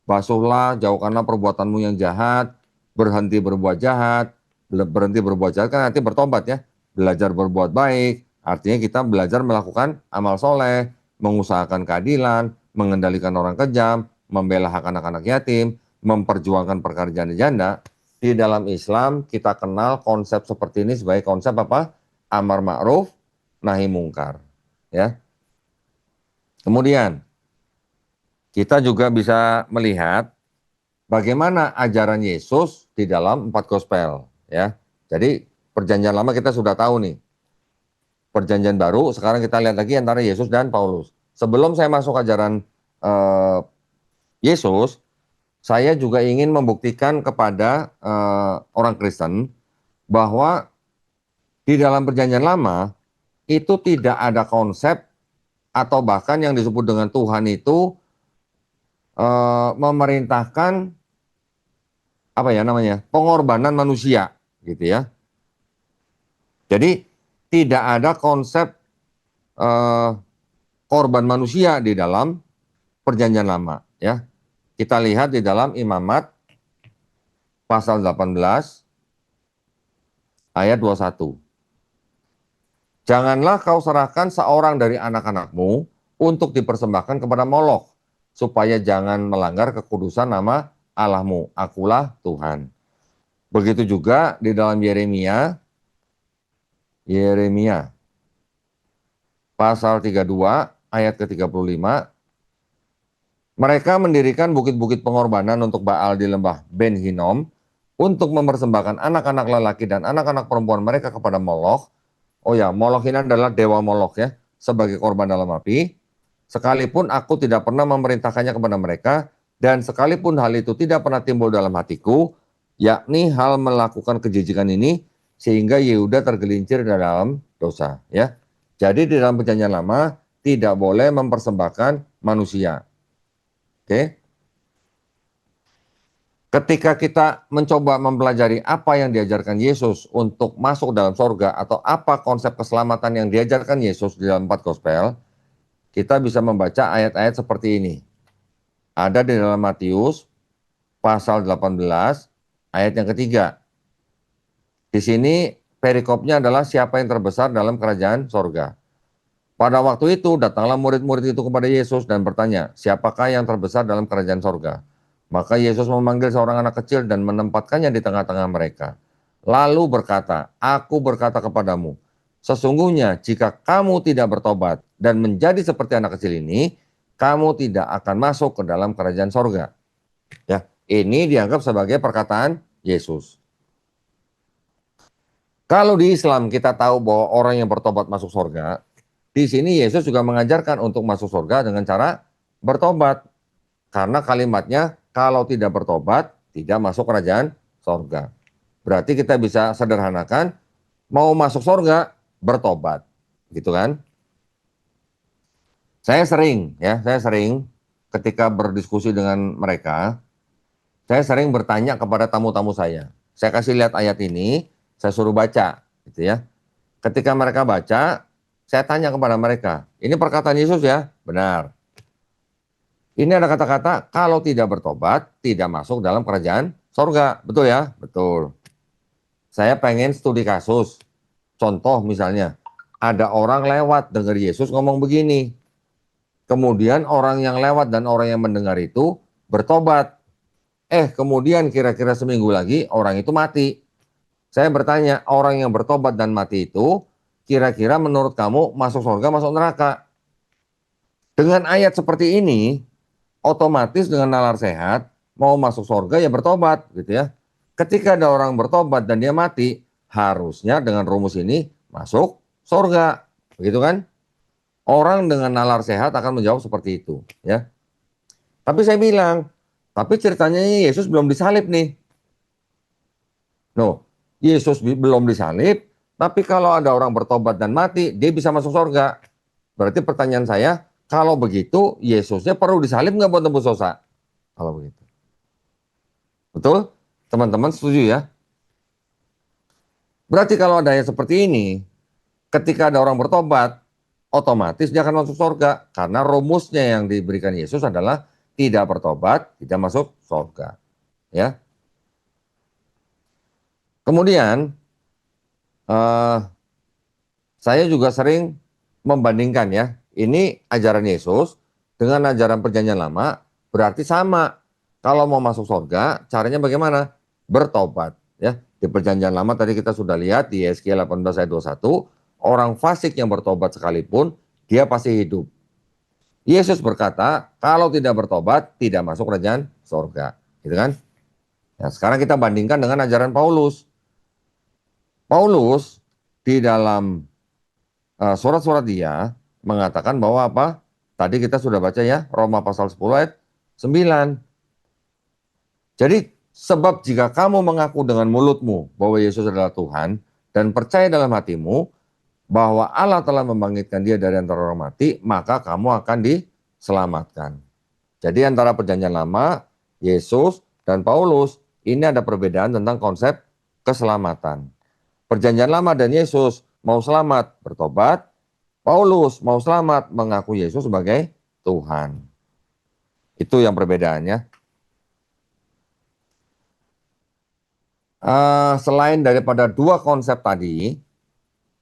Basuhlah, jauhkanlah perbuatanmu yang jahat, berhenti berbuat jahat, berhenti berbuat jahat kan artinya bertobat ya. Belajar berbuat baik, artinya kita belajar melakukan amal soleh, mengusahakan keadilan, mengendalikan orang kejam, membela hak anak-anak yatim, memperjuangkan perkara janda-janda. Di dalam Islam kita kenal konsep seperti ini sebagai konsep apa? Amar ma'ruf, nahi mungkar. Ya. Kemudian kita juga bisa melihat bagaimana ajaran Yesus di dalam 4 gospel. Ya. Jadi perjanjian lama kita sudah tahu nih. Perjanjian baru, sekarang kita lihat lagi antara Yesus dan Paulus. Sebelum saya masuk ajaran Yesus, saya juga ingin membuktikan kepada orang Kristen bahwa di dalam perjanjian lama itu tidak ada konsep atau bahkan yang disebut dengan Tuhan itu memerintahkan apa ya namanya pengorbanan manusia gitu ya. Jadi tidak ada konsep korban manusia di dalam perjanjian lama ya. Kita lihat di dalam Imamat pasal 18 ayat 21. Janganlah kau serahkan seorang dari anak-anakmu untuk dipersembahkan kepada Molok, supaya jangan melanggar kekudusan nama Allahmu. Akulah Tuhan. Begitu juga di dalam Yeremia pasal 32 ayat ke-35. Mereka mendirikan bukit-bukit pengorbanan untuk Baal di lembah Ben Hinnom untuk mempersembahkan anak-anak lelaki dan anak-anak perempuan mereka kepada Molok. Oh ya, Molok ini adalah dewa Molok ya, sebagai korban dalam api. Sekalipun aku tidak pernah memerintahkannya kepada mereka, dan sekalipun hal itu tidak pernah timbul dalam hatiku, yakni hal melakukan kejijikan ini, sehingga Yehuda tergelincir dalam dosa. Ya, jadi di dalam perjanjian lama tidak boleh mempersembahkan manusia. Oke. Ketika kita mencoba mempelajari apa yang diajarkan Yesus untuk masuk dalam sorga atau apa konsep keselamatan yang diajarkan Yesus di dalam 4 gospel, kita bisa membaca ayat-ayat seperti ini. Ada di dalam Matius pasal 18 ayat yang ketiga. Di sini perikopnya adalah siapa yang terbesar dalam kerajaan sorga. Pada waktu itu datanglah murid-murid itu kepada Yesus dan bertanya, siapakah yang terbesar dalam kerajaan sorga? Maka Yesus memanggil seorang anak kecil dan menempatkannya di tengah-tengah mereka. Lalu berkata, aku berkata kepadamu, sesungguhnya jika kamu tidak bertobat dan menjadi seperti anak kecil ini, kamu tidak akan masuk ke dalam kerajaan sorga. Ya, ini dianggap sebagai perkataan Yesus. Kalau di Islam kita tahu bahwa orang yang bertobat masuk sorga, di sini Yesus juga mengajarkan untuk masuk sorga dengan cara bertobat. Karena kalimatnya kalau tidak bertobat tidak masuk kerajaan sorga. Berarti kita bisa sederhanakan, mau masuk sorga bertobat, gitu kan? Saya sering ketika berdiskusi dengan mereka, saya sering bertanya kepada tamu-tamu saya. Saya kasih lihat ayat ini, saya suruh baca, gitu ya. Ketika mereka baca, saya tanya kepada mereka, ini perkataan Yesus ya? Benar. Ini ada kata-kata, kalau tidak bertobat, tidak masuk dalam kerajaan sorga. Betul ya? Betul. Saya pengen studi kasus. Contoh misalnya, ada orang lewat dengar Yesus ngomong begini. Kemudian orang yang lewat dan orang yang mendengar itu bertobat. Kemudian kira-kira seminggu lagi orang itu mati. Saya bertanya, orang yang bertobat dan mati itu kira-kira menurut kamu masuk surga, masuk neraka? Dengan ayat seperti ini, otomatis dengan nalar sehat, mau masuk surga ya bertobat, gitu ya. Ketika ada orang bertobat dan dia mati, harusnya dengan rumus ini masuk surga, begitu kan? Orang dengan nalar sehat akan menjawab seperti itu, ya. Tapi saya bilang, tapi ceritanya Yesus belum disalib nih. No, Yesus belum disalib, tapi kalau ada orang bertobat dan mati, dia bisa masuk surga. Berarti pertanyaan saya, kalau begitu Yesusnya perlu disalib nggak buat tembus dosa? Kalau begitu. Betul? Teman-teman setuju ya? Berarti kalau ada yang seperti ini, ketika ada orang bertobat, otomatis dia akan masuk surga. Karena rumusnya yang diberikan Yesus adalah tidak bertobat, tidak masuk surga. Ya. Kemudian, saya juga sering membandingkan ya, ini ajaran Yesus dengan ajaran perjanjian lama, berarti sama. Kalau mau masuk surga, caranya bagaimana? Bertobat. Ya. Di perjanjian lama tadi kita sudah lihat di Yeskiel 18 ayat 21, orang fasik yang bertobat sekalipun, dia pasti hidup. Yesus berkata, kalau tidak bertobat, tidak masuk kerajaan surga. Gitu kan? Nah, sekarang kita bandingkan dengan ajaran Paulus. Paulus di dalam surat-surat dia mengatakan bahwa apa? Tadi kita sudah baca ya, Roma pasal 10 ayat 9. Jadi, sebab jika kamu mengaku dengan mulutmu bahwa Yesus adalah Tuhan dan percaya dalam hatimu bahwa Allah telah membangkitkan dia dari antara orang mati, maka kamu akan diselamatkan. Jadi antara perjanjian lama, Yesus dan Paulus, ini ada perbedaan tentang konsep keselamatan. Perjanjian lama dan Yesus mau selamat bertobat, Paulus mau selamat mengaku Yesus sebagai Tuhan. Itu yang perbedaannya. Selain daripada dua konsep tadi,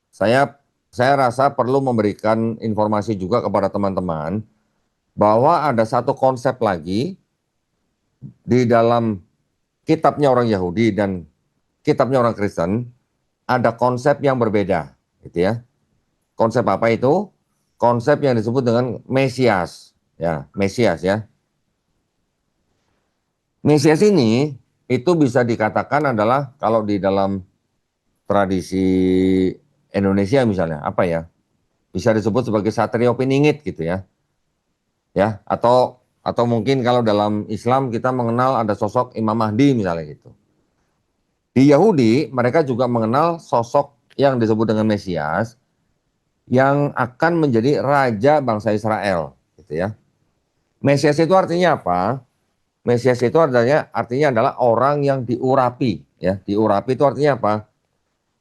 saya rasa perlu memberikan informasi juga kepada teman-teman bahwa ada satu konsep lagi di dalam kitabnya orang Yahudi dan kitabnya orang Kristen, ada konsep yang berbeda, gitu ya. Konsep apa itu? Konsep yang disebut dengan Mesias, ya, Mesias ya. Mesias ini itu bisa dikatakan adalah kalau di dalam tradisi Indonesia misalnya, apa ya? Bisa disebut sebagai Satrio Piningit gitu ya. Ya, atau mungkin kalau dalam Islam kita mengenal ada sosok Imam Mahdi misalnya gitu. Di Yahudi mereka juga mengenal sosok yang disebut dengan Mesias yang akan menjadi raja bangsa Israel gitu ya. Mesias itu artinya apa? Mesias itu artinya adalah orang yang diurapi ya. Diurapi itu artinya apa?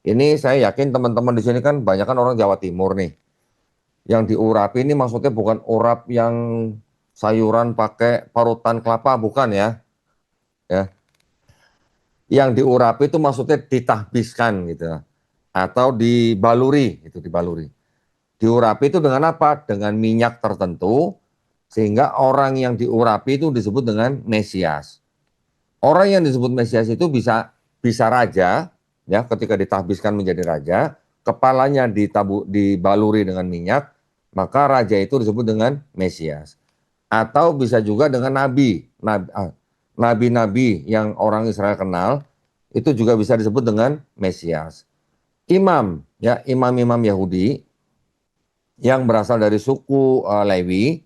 Ini saya yakin teman-teman di sini kan banyak kan orang Jawa Timur nih. Yang diurapi ini maksudnya bukan urap yang sayuran pakai parutan kelapa, bukan ya. Ya. Yang diurapi itu maksudnya ditahbiskan gitu. Atau dibaluri, itu dibaluri. Diurapi itu dengan apa? Dengan minyak tertentu sehingga orang yang diurapi itu disebut dengan Mesias. Orang yang disebut Mesias itu bisa raja, ya, ketika ditahbiskan menjadi raja, kepalanya dibaluri dengan minyak, maka raja itu disebut dengan Mesias. atau bisa juga dengan nabi-nabi yang orang Israel kenal, itu juga bisa disebut dengan Mesias. Imam, ya, imam-imam Yahudi yang berasal dari suku Lewi,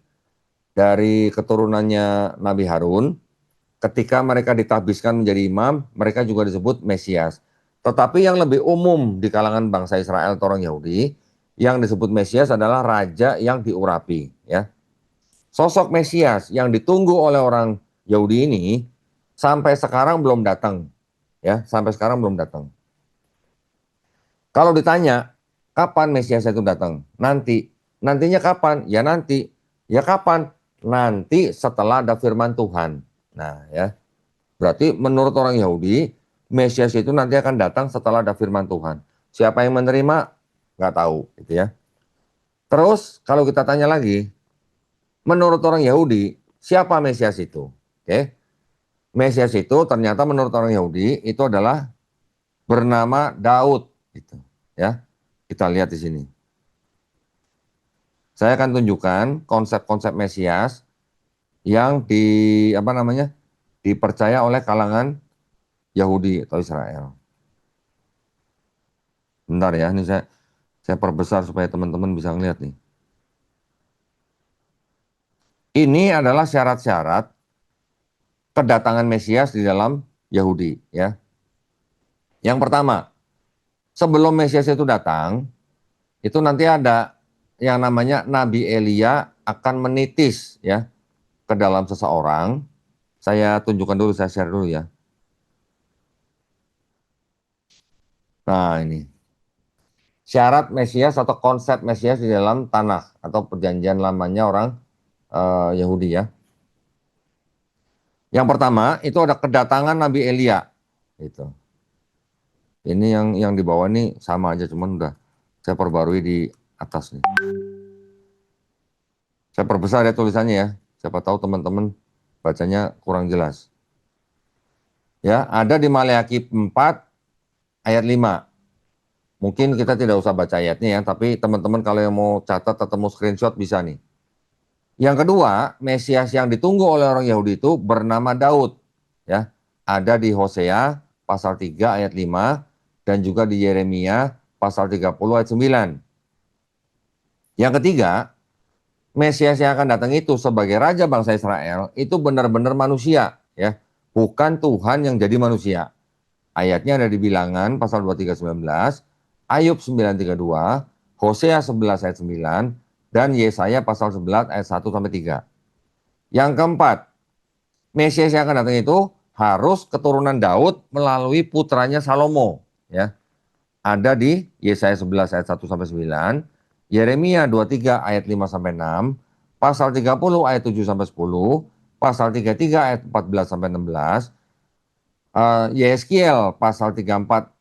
dari keturunannya Nabi Harun, ketika mereka ditabiskan menjadi imam, mereka juga disebut Mesias. Tetapi yang lebih umum di kalangan bangsa Israel atau orang Yahudi, yang disebut Mesias adalah raja yang diurapi, ya. Sosok Mesias yang ditunggu oleh orang Yahudi ini sampai sekarang belum datang, ya, sampai sekarang belum datang. Kalau ditanya kapan Mesias itu datang? Nanti. Nantinya kapan? Ya nanti. Ya kapan? Nanti setelah ada firman Tuhan. Nah, ya. Berarti menurut orang Yahudi, Mesias itu nanti akan datang setelah ada firman Tuhan. Siapa yang menerima? Nggak tahu, gitu ya. Terus kalau kita tanya lagi, menurut orang Yahudi, siapa Mesias itu? Oke. Mesias itu ternyata menurut orang Yahudi itu adalah bernama Daud, gitu. Ya. Kita lihat di sini. Saya akan tunjukkan konsep-konsep Mesias yang dipercaya oleh kalangan Yahudi atau Israel. Bentar ya, ini saya perbesar supaya teman-teman bisa ngeliat nih. Ini adalah syarat-syarat kedatangan Mesias di dalam Yahudi, ya. Yang pertama, sebelum Mesias itu datang, itu nanti ada yang namanya Nabi Elia akan menitis, ya, ke dalam seseorang. Saya tunjukkan dulu, saya share dulu ya. Nah, ini. Syarat Mesias atau konsep Mesias di dalam Tanakh atau perjanjian lamanya orang Yahudi, ya. Yang pertama itu ada kedatangan Nabi Elia. Itu. Ini yang di bawah ini sama aja, cuman udah saya perbarui di atas nih. Saya perbesar ya tulisannya ya. Siapa tahu teman-teman bacanya kurang jelas. Ya, ada di Maleakhi 4 ayat 5. Mungkin kita tidak usah baca ayatnya ya, tapi teman-teman kalau yang mau catat atau mau screenshot bisa nih. Yang kedua, Mesias yang ditunggu oleh orang Yahudi itu bernama Daud. Ya, ada di Hosea pasal 3 ayat 5 dan juga di Yeremia pasal 30 ayat 9. Yang ketiga, Mesias yang akan datang itu sebagai raja bangsa Israel itu benar-benar manusia, ya, bukan Tuhan yang jadi manusia. Ayatnya ada di Bilangan pasal 23:19, Ayub 9:32, Hosea 11 ayat 9, dan Yesaya pasal 11 ayat 1 sampai 3. Yang keempat, Mesias yang akan datang itu harus keturunan Daud melalui putranya Salomo, ya. Ada di Yesaya 11 ayat 1 sampai 9, Yeremia 23 ayat 5 sampai 6, pasal 30 ayat 7 sampai 10, pasal 33 ayat 14 sampai 16, Yeskiel pasal 34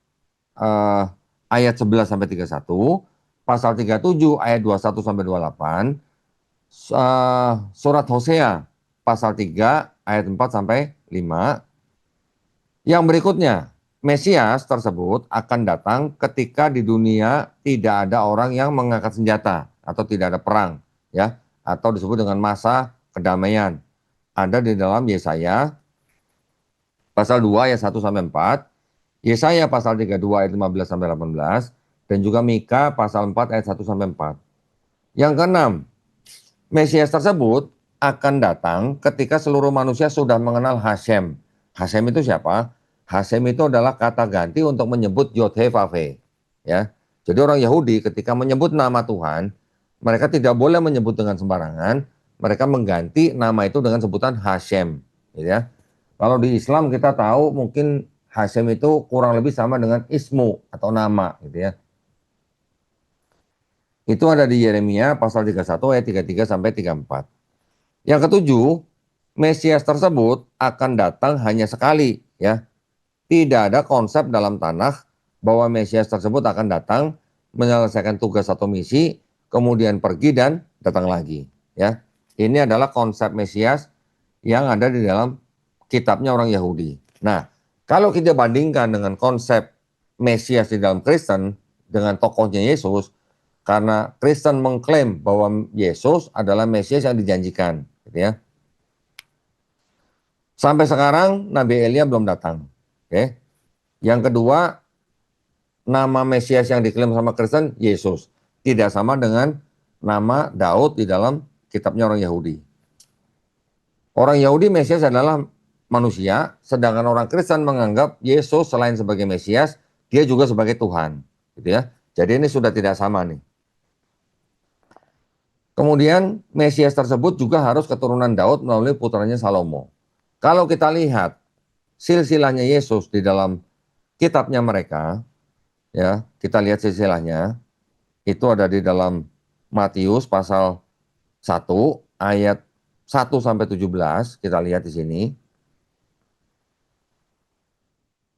ayat 11 sampai 31, pasal 37 ayat 21 sampai 28, surat Hosea pasal 3 ayat 4 sampai 5. Yang berikutnya, Mesias tersebut akan datang ketika di dunia tidak ada orang yang mengangkat senjata atau tidak ada perang, ya, atau disebut dengan masa kedamaian. Ada di dalam Yesaya pasal 2 ayat 1 sampai 4, Yesaya pasal 32 ayat 15 sampai 18, dan juga Mika pasal 4 ayat 1 sampai 4. Yang keenam, Mesias tersebut akan datang ketika seluruh manusia sudah mengenal Hashem. Hashem itu siapa? Hashem itu adalah kata ganti untuk menyebut Yod-Heh-Vav-Heh, ya. Jadi orang Yahudi ketika menyebut nama Tuhan, mereka tidak boleh menyebut dengan sembarangan, mereka mengganti nama itu dengan sebutan Hashem, gitu ya. Kalau di Islam kita tahu mungkin Hashem itu kurang lebih sama dengan ismu atau nama, gitu ya. Itu ada di Yeremia pasal 31 ayat 33 sampai 34. Yang ketujuh, Mesias tersebut akan datang hanya sekali, ya. Tidak ada konsep dalam Tanakh bahwa Mesias tersebut akan datang menyelesaikan tugas atau misi, kemudian pergi dan datang lagi, ya. Ini adalah konsep Mesias yang ada di dalam kitabnya orang Yahudi. Nah, kalau kita bandingkan dengan konsep Mesias di dalam Kristen dengan tokohnya Yesus, karena Kristen mengklaim bahwa Yesus adalah Mesias yang dijanjikan, gitu ya. Sampai sekarang Nabi Elia belum datang. Oke. Yang kedua, nama Mesias yang diklaim sama Kristen Yesus, tidak sama dengan nama Daud di dalam kitabnya orang Yahudi. Orang Yahudi Mesias adalah manusia, sedangkan orang Kristen menganggap Yesus selain sebagai Mesias, dia juga sebagai Tuhan, gitu ya. Jadi ini sudah tidak sama nih. Kemudian Mesias tersebut juga harus keturunan Daud melalui putranya Salomo. Kalau kita lihat silsilahnya Yesus di dalam kitabnya mereka, ya, kita lihat silsilahnya, itu ada di dalam Matius pasal 1 ayat 1 sampai 17, kita lihat di sini.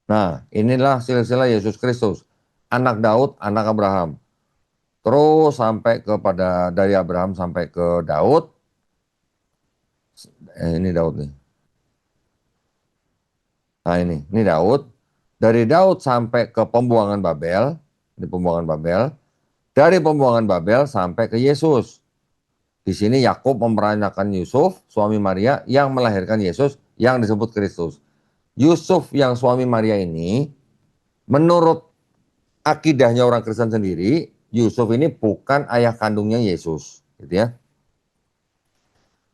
Nah, inilah silsilah Yesus Kristus, anak Daud, anak Abraham. Terus sampai kepada dari Abraham sampai ke Daud. Ini Daud nih. Nah, ini Daud. Dari Daud sampai ke pembuangan Babel, di pembuangan Babel. Dari pembuangan Babel sampai ke Yesus. Di sini Yakub memperanakan Yusuf, suami Maria, yang melahirkan Yesus, yang disebut Kristus. Yusuf yang suami Maria ini, menurut akidahnya orang Kristen sendiri, Yusuf ini bukan ayah kandungnya Yesus, gitu ya.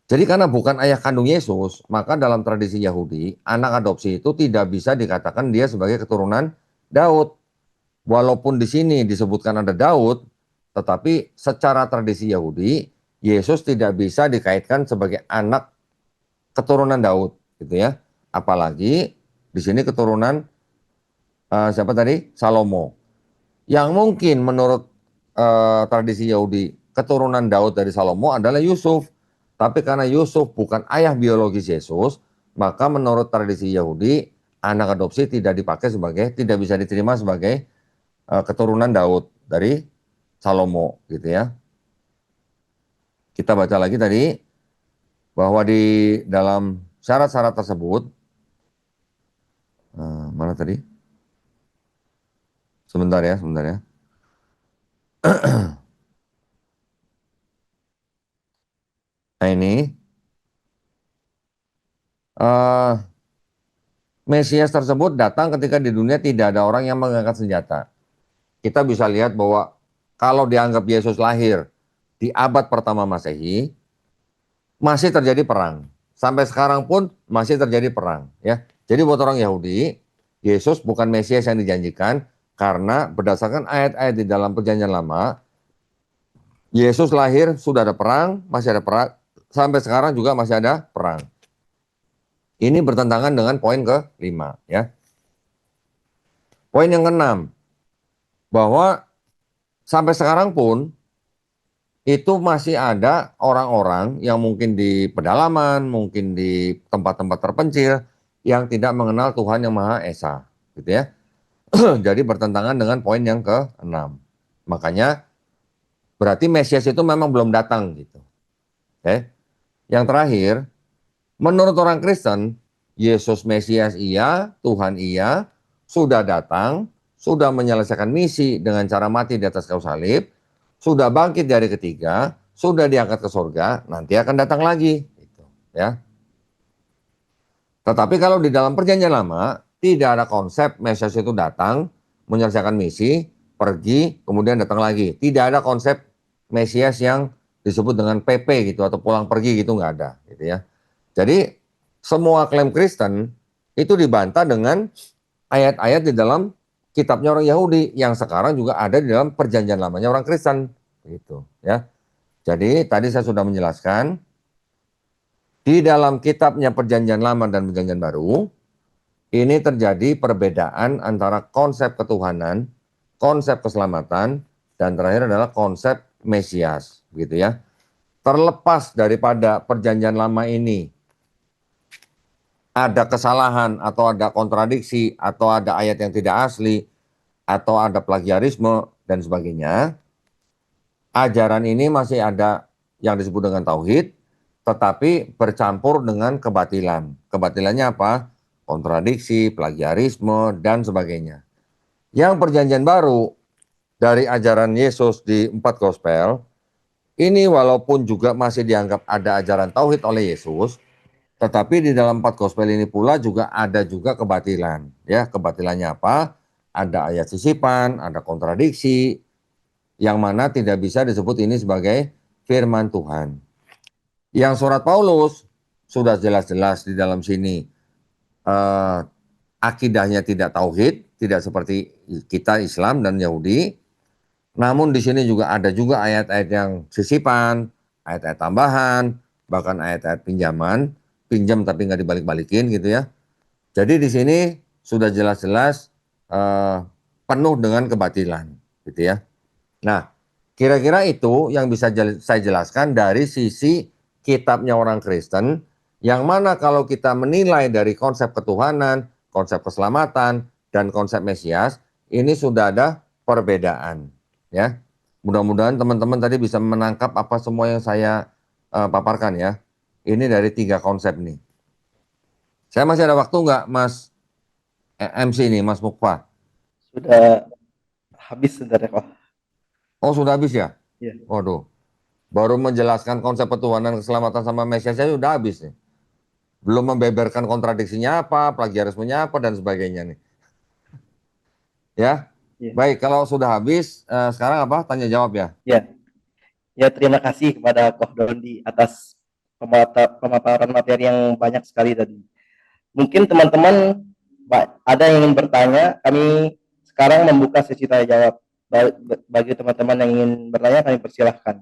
Jadi karena bukan ayah kandung Yesus, maka dalam tradisi Yahudi, anak adopsi itu tidak bisa dikatakan dia sebagai keturunan Daud. Walaupun di sini disebutkan ada Daud, tetapi secara tradisi Yahudi, Yesus tidak bisa dikaitkan sebagai anak keturunan Daud, gitu ya. Apalagi di sini keturunan siapa tadi? Salomo. Yang mungkin menurut tradisi Yahudi, keturunan Daud dari Salomo adalah Yusuf. Tapi karena Yusuf bukan ayah biologis Yesus, maka menurut tradisi Yahudi, anak adopsi tidak tidak bisa diterima sebagai keturunan Daud dari Salomo, gitu ya. Kita baca lagi tadi bahwa di dalam syarat-syarat tersebut, mana tadi? Sebentar ya. Nah ini, Mesias tersebut datang ketika di dunia tidak ada orang yang mengangkat senjata. Kita bisa lihat bahwa kalau dianggap Yesus lahir di abad pertama Masehi, masih terjadi perang. Sampai sekarang pun masih terjadi perang, ya. Jadi buat orang Yahudi, Yesus bukan Mesias yang dijanjikan karena berdasarkan ayat-ayat di dalam Perjanjian Lama, Yesus lahir sudah ada perang, masih ada perang, sampai sekarang juga masih ada perang. Ini bertentangan dengan poin ke-5, ya. Poin yang ke-6, bahwa sampai sekarang pun itu masih ada orang-orang yang mungkin di pedalaman, mungkin di tempat-tempat terpencil yang tidak mengenal Tuhan yang Maha Esa, gitu ya. Jadi bertentangan dengan poin yang ke-6. Makanya berarti Mesias itu memang belum datang, gitu. Oke. Yang terakhir, menurut orang Kristen, Yesus Mesias iya, Tuhan iya, sudah datang, sudah menyelesaikan misi dengan cara mati di atas kayu salib, sudah bangkit dari ketiga, sudah diangkat ke surga, nanti akan datang lagi, gitu, ya. Tetapi kalau di dalam Perjanjian Lama tidak ada konsep Mesias itu datang, menyelesaikan misi, pergi, kemudian datang lagi. Tidak ada konsep Mesias yang disebut dengan PP gitu atau pulang pergi gitu, nggak ada, gitu ya. Jadi semua klaim Kristen itu dibantah dengan ayat-ayat di dalam kitabnya orang Yahudi yang sekarang juga ada di dalam Perjanjian Lamanya orang Kristen, gitu ya. Jadi tadi saya sudah menjelaskan di dalam kitabnya Perjanjian Lama dan Perjanjian Baru ini terjadi perbedaan antara konsep ketuhanan, konsep keselamatan, dan terakhir adalah konsep Mesias, gitu ya. Terlepas daripada Perjanjian Lama ini ada kesalahan atau ada kontradiksi atau ada ayat yang tidak asli atau ada plagiarisme dan sebagainya, ajaran ini masih ada yang disebut dengan tauhid, tetapi bercampur dengan kebatilan. Kebatilannya apa? Kontradiksi, plagiarisme, dan sebagainya. Yang Perjanjian Baru dari ajaran Yesus di 4 gospel Ini walaupun juga masih dianggap ada ajaran tauhid oleh Yesus, tetapi di dalam 4 gospel ini pula juga ada juga kebatilan. Ya, kebatilannya apa? Ada ayat sisipan, ada kontradiksi, yang mana tidak bisa disebut ini sebagai firman Tuhan. Yang surat Paulus sudah jelas-jelas di dalam sini eh, akidahnya tidak tauhid, tidak seperti kita Islam dan Yahudi. Namun di sini juga ada juga ayat-ayat yang sisipan, ayat-ayat tambahan, bahkan ayat-ayat pinjaman, pinjam tapi nggak dibalik-balikin gitu ya. Jadi di sini sudah jelas-jelas eh, penuh dengan kebatilan, gitu ya. Nah, kira-kira itu yang bisa saya jelaskan dari sisi kitabnya orang Kristen, yang mana kalau kita menilai dari konsep ketuhanan, konsep keselamatan, dan konsep Mesias, ini sudah ada perbedaan. Ya, mudah-mudahan teman-teman tadi bisa menangkap apa semua yang saya paparkan ya. Ini dari 3 konsep nih. Saya masih ada waktu nggak, Mas MC ini, Mas Mukfa? Sudah habis sebenarnya kok. Oh, sudah habis ya? Iya. Waduh. Baru menjelaskan konsep ketuhanan, keselamatan sama Mesias saya sudah habis nih. Belum membeberkan kontradiksinya apa, plagiarismenya apa, dan sebagainya nih. Ya, Iya. baik. Kalau sudah habis, sekarang apa? Tanya jawab ya. Ya, ya terima kasih kepada Koh Dondi atas pemaparan materi yang banyak sekali tadi. Mungkin teman-teman ada yang ingin bertanya, kami sekarang membuka sesi tanya jawab. Bagi teman-teman yang ingin bertanya, kami persilahkan.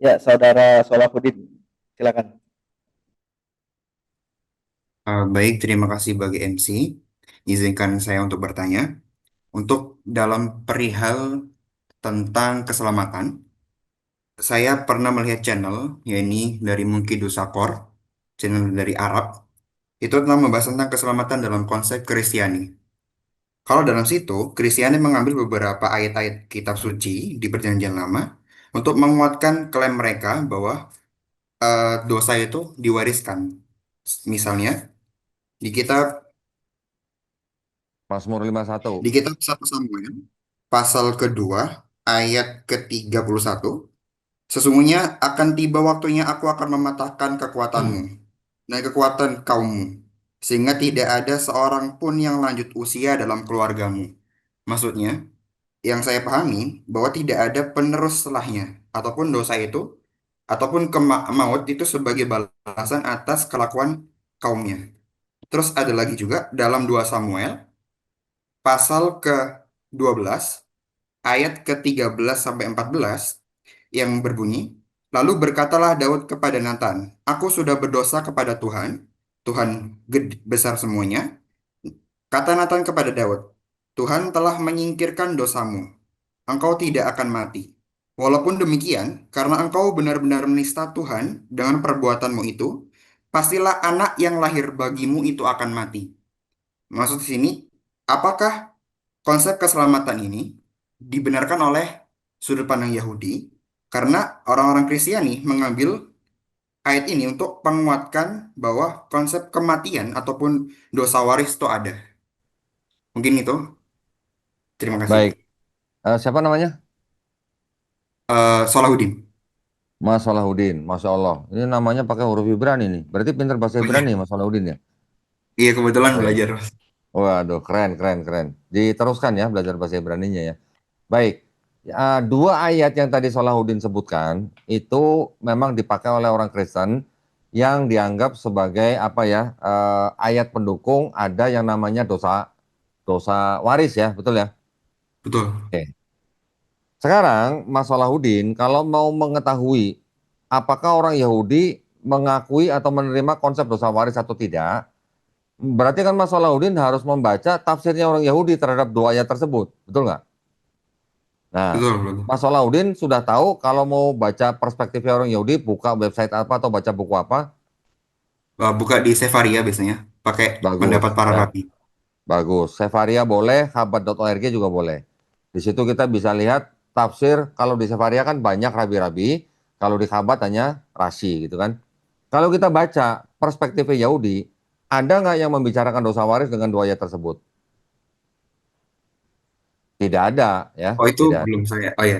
Ya, Saudara Solahuddin, silakan. Baik, terima kasih bagi MC. Izinkan saya untuk bertanya. Untuk dalam perihal tentang keselamatan, saya pernah melihat channel, yakni dari Mungki Dusakor, channel dari Arab. Itu tentang membahas tentang keselamatan dalam konsep Kristiani. Kalau dalam situ, Kristiani mengambil beberapa ayat-ayat kitab suci di Perjanjian Lama untuk menguatkan klaim mereka bahwa dosa itu diwariskan. Misalnya, di kitab Mazmur 51. Di kitab 1 Samuel, pasal kedua, ayat ke-31, sesungguhnya akan tiba waktunya aku akan mematahkan kekuatanmu dan kekuatan kaummu, sehingga tidak ada seorang pun yang lanjut usia dalam keluargamu. Maksudnya, yang saya pahami, bahwa tidak ada penerus setelahnya, ataupun dosa itu, ataupun maut itu sebagai balasan atas kelakuan kaumnya. Terus ada lagi juga dalam 2 Samuel, pasal ke-12 ayat ke-13 sampai 14 yang berbunyi, lalu berkatalah Daud kepada Nathan, aku sudah berdosa kepada Tuhan, Tuhan besar semuanya. Kata Nathan kepada Daud, Tuhan telah menyingkirkan dosamu, engkau tidak akan mati. Walaupun demikian, karena engkau benar-benar menista Tuhan dengan perbuatanmu itu, pastilah anak yang lahir bagimu itu akan mati. Maksud di sini, apakah konsep keselamatan ini dibenarkan oleh sudut pandang Yahudi karena orang-orang Kristiani mengambil ayat ini untuk menguatkan bahwa konsep kematian ataupun dosa waris itu ada. Mungkin itu. Terima kasih. Baik. Siapa namanya? Salahuddin. Mas Salahuddin. Masya Allah. Ini namanya pakai huruf Ibrani nih. Berarti pinter bahasa Oh iya, Ibrani Mas Salahuddin ya? iya kebetulan Baik. belajar. Waduh, keren, keren, keren. Diteruskan ya belajar bahasa Ibraninya ya. Baik. Ya, 2 ayat yang tadi Salahuddin sebutkan itu memang dipakai oleh orang Kristen yang dianggap sebagai apa ya, ayat pendukung ada yang namanya dosa dosa waris ya, betul ya? Betul. Oke. Sekarang Mas Salahuddin kalau mau mengetahui apakah orang Yahudi mengakui atau menerima konsep dosa waris atau tidak, berarti kan Mas Salahuddin harus membaca tafsirnya orang Yahudi terhadap 2 ayat tersebut, betul nggak? Nah, Betul, betul. Mas Salahuddin sudah tahu kalau mau baca perspektifnya orang Yahudi, buka website apa atau baca buku apa? Buka di Sefaria biasanya, pakai Bagus, pendapat para ya, rabi. bagus. Sefaria boleh, Chabad.org juga boleh. Di situ kita bisa lihat tafsir, kalau di Sefaria kan banyak rabi-rabi, kalau di Chabad hanya Rashi gitu kan. Kalau kita baca perspektifnya Yahudi, ada nggak yang membicarakan dosa waris dengan 2 ayat tersebut? Tidak ada ya, Oh, itu tidak. belum saya. Oh ya.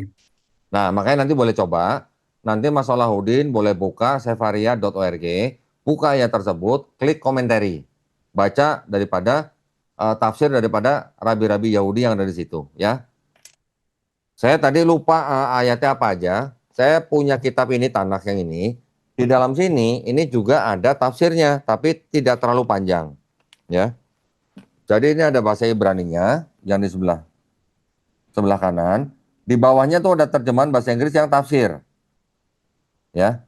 Nah, makanya nanti boleh coba. Nanti Mas Salahuddin boleh buka sefaria.org, buka ayat tersebut, klik komentari. Baca daripada tafsir daripada rabi-rabi Yahudi yang ada di situ ya. Saya tadi lupa ayatnya apa aja. Saya punya kitab ini, Tanakh yang ini. Di dalam sini ini juga ada tafsirnya, tapi tidak terlalu panjang ya. Jadi ini ada bahasa Ibraninya yang di sebelah kanan. Di bawahnya tuh ada terjemahan bahasa Inggris yang tafsir. Ya.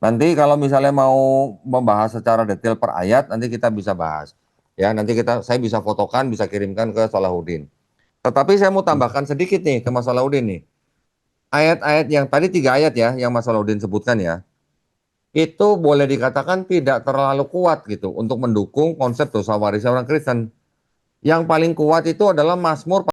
Nanti kalau misalnya mau membahas secara detail per ayat, nanti kita bisa bahas. Ya, nanti saya bisa fotokan, bisa kirimkan ke Salahuddin. Tetapi saya mau tambahkan sedikit nih ke Mas Salahuddin nih. Ayat-ayat yang tadi 3 ayat ya, yang Mas Salahuddin sebutkan ya, itu boleh dikatakan tidak terlalu kuat gitu untuk mendukung konsep dosa waris orang Kristen. Yang paling kuat itu adalah Mazmur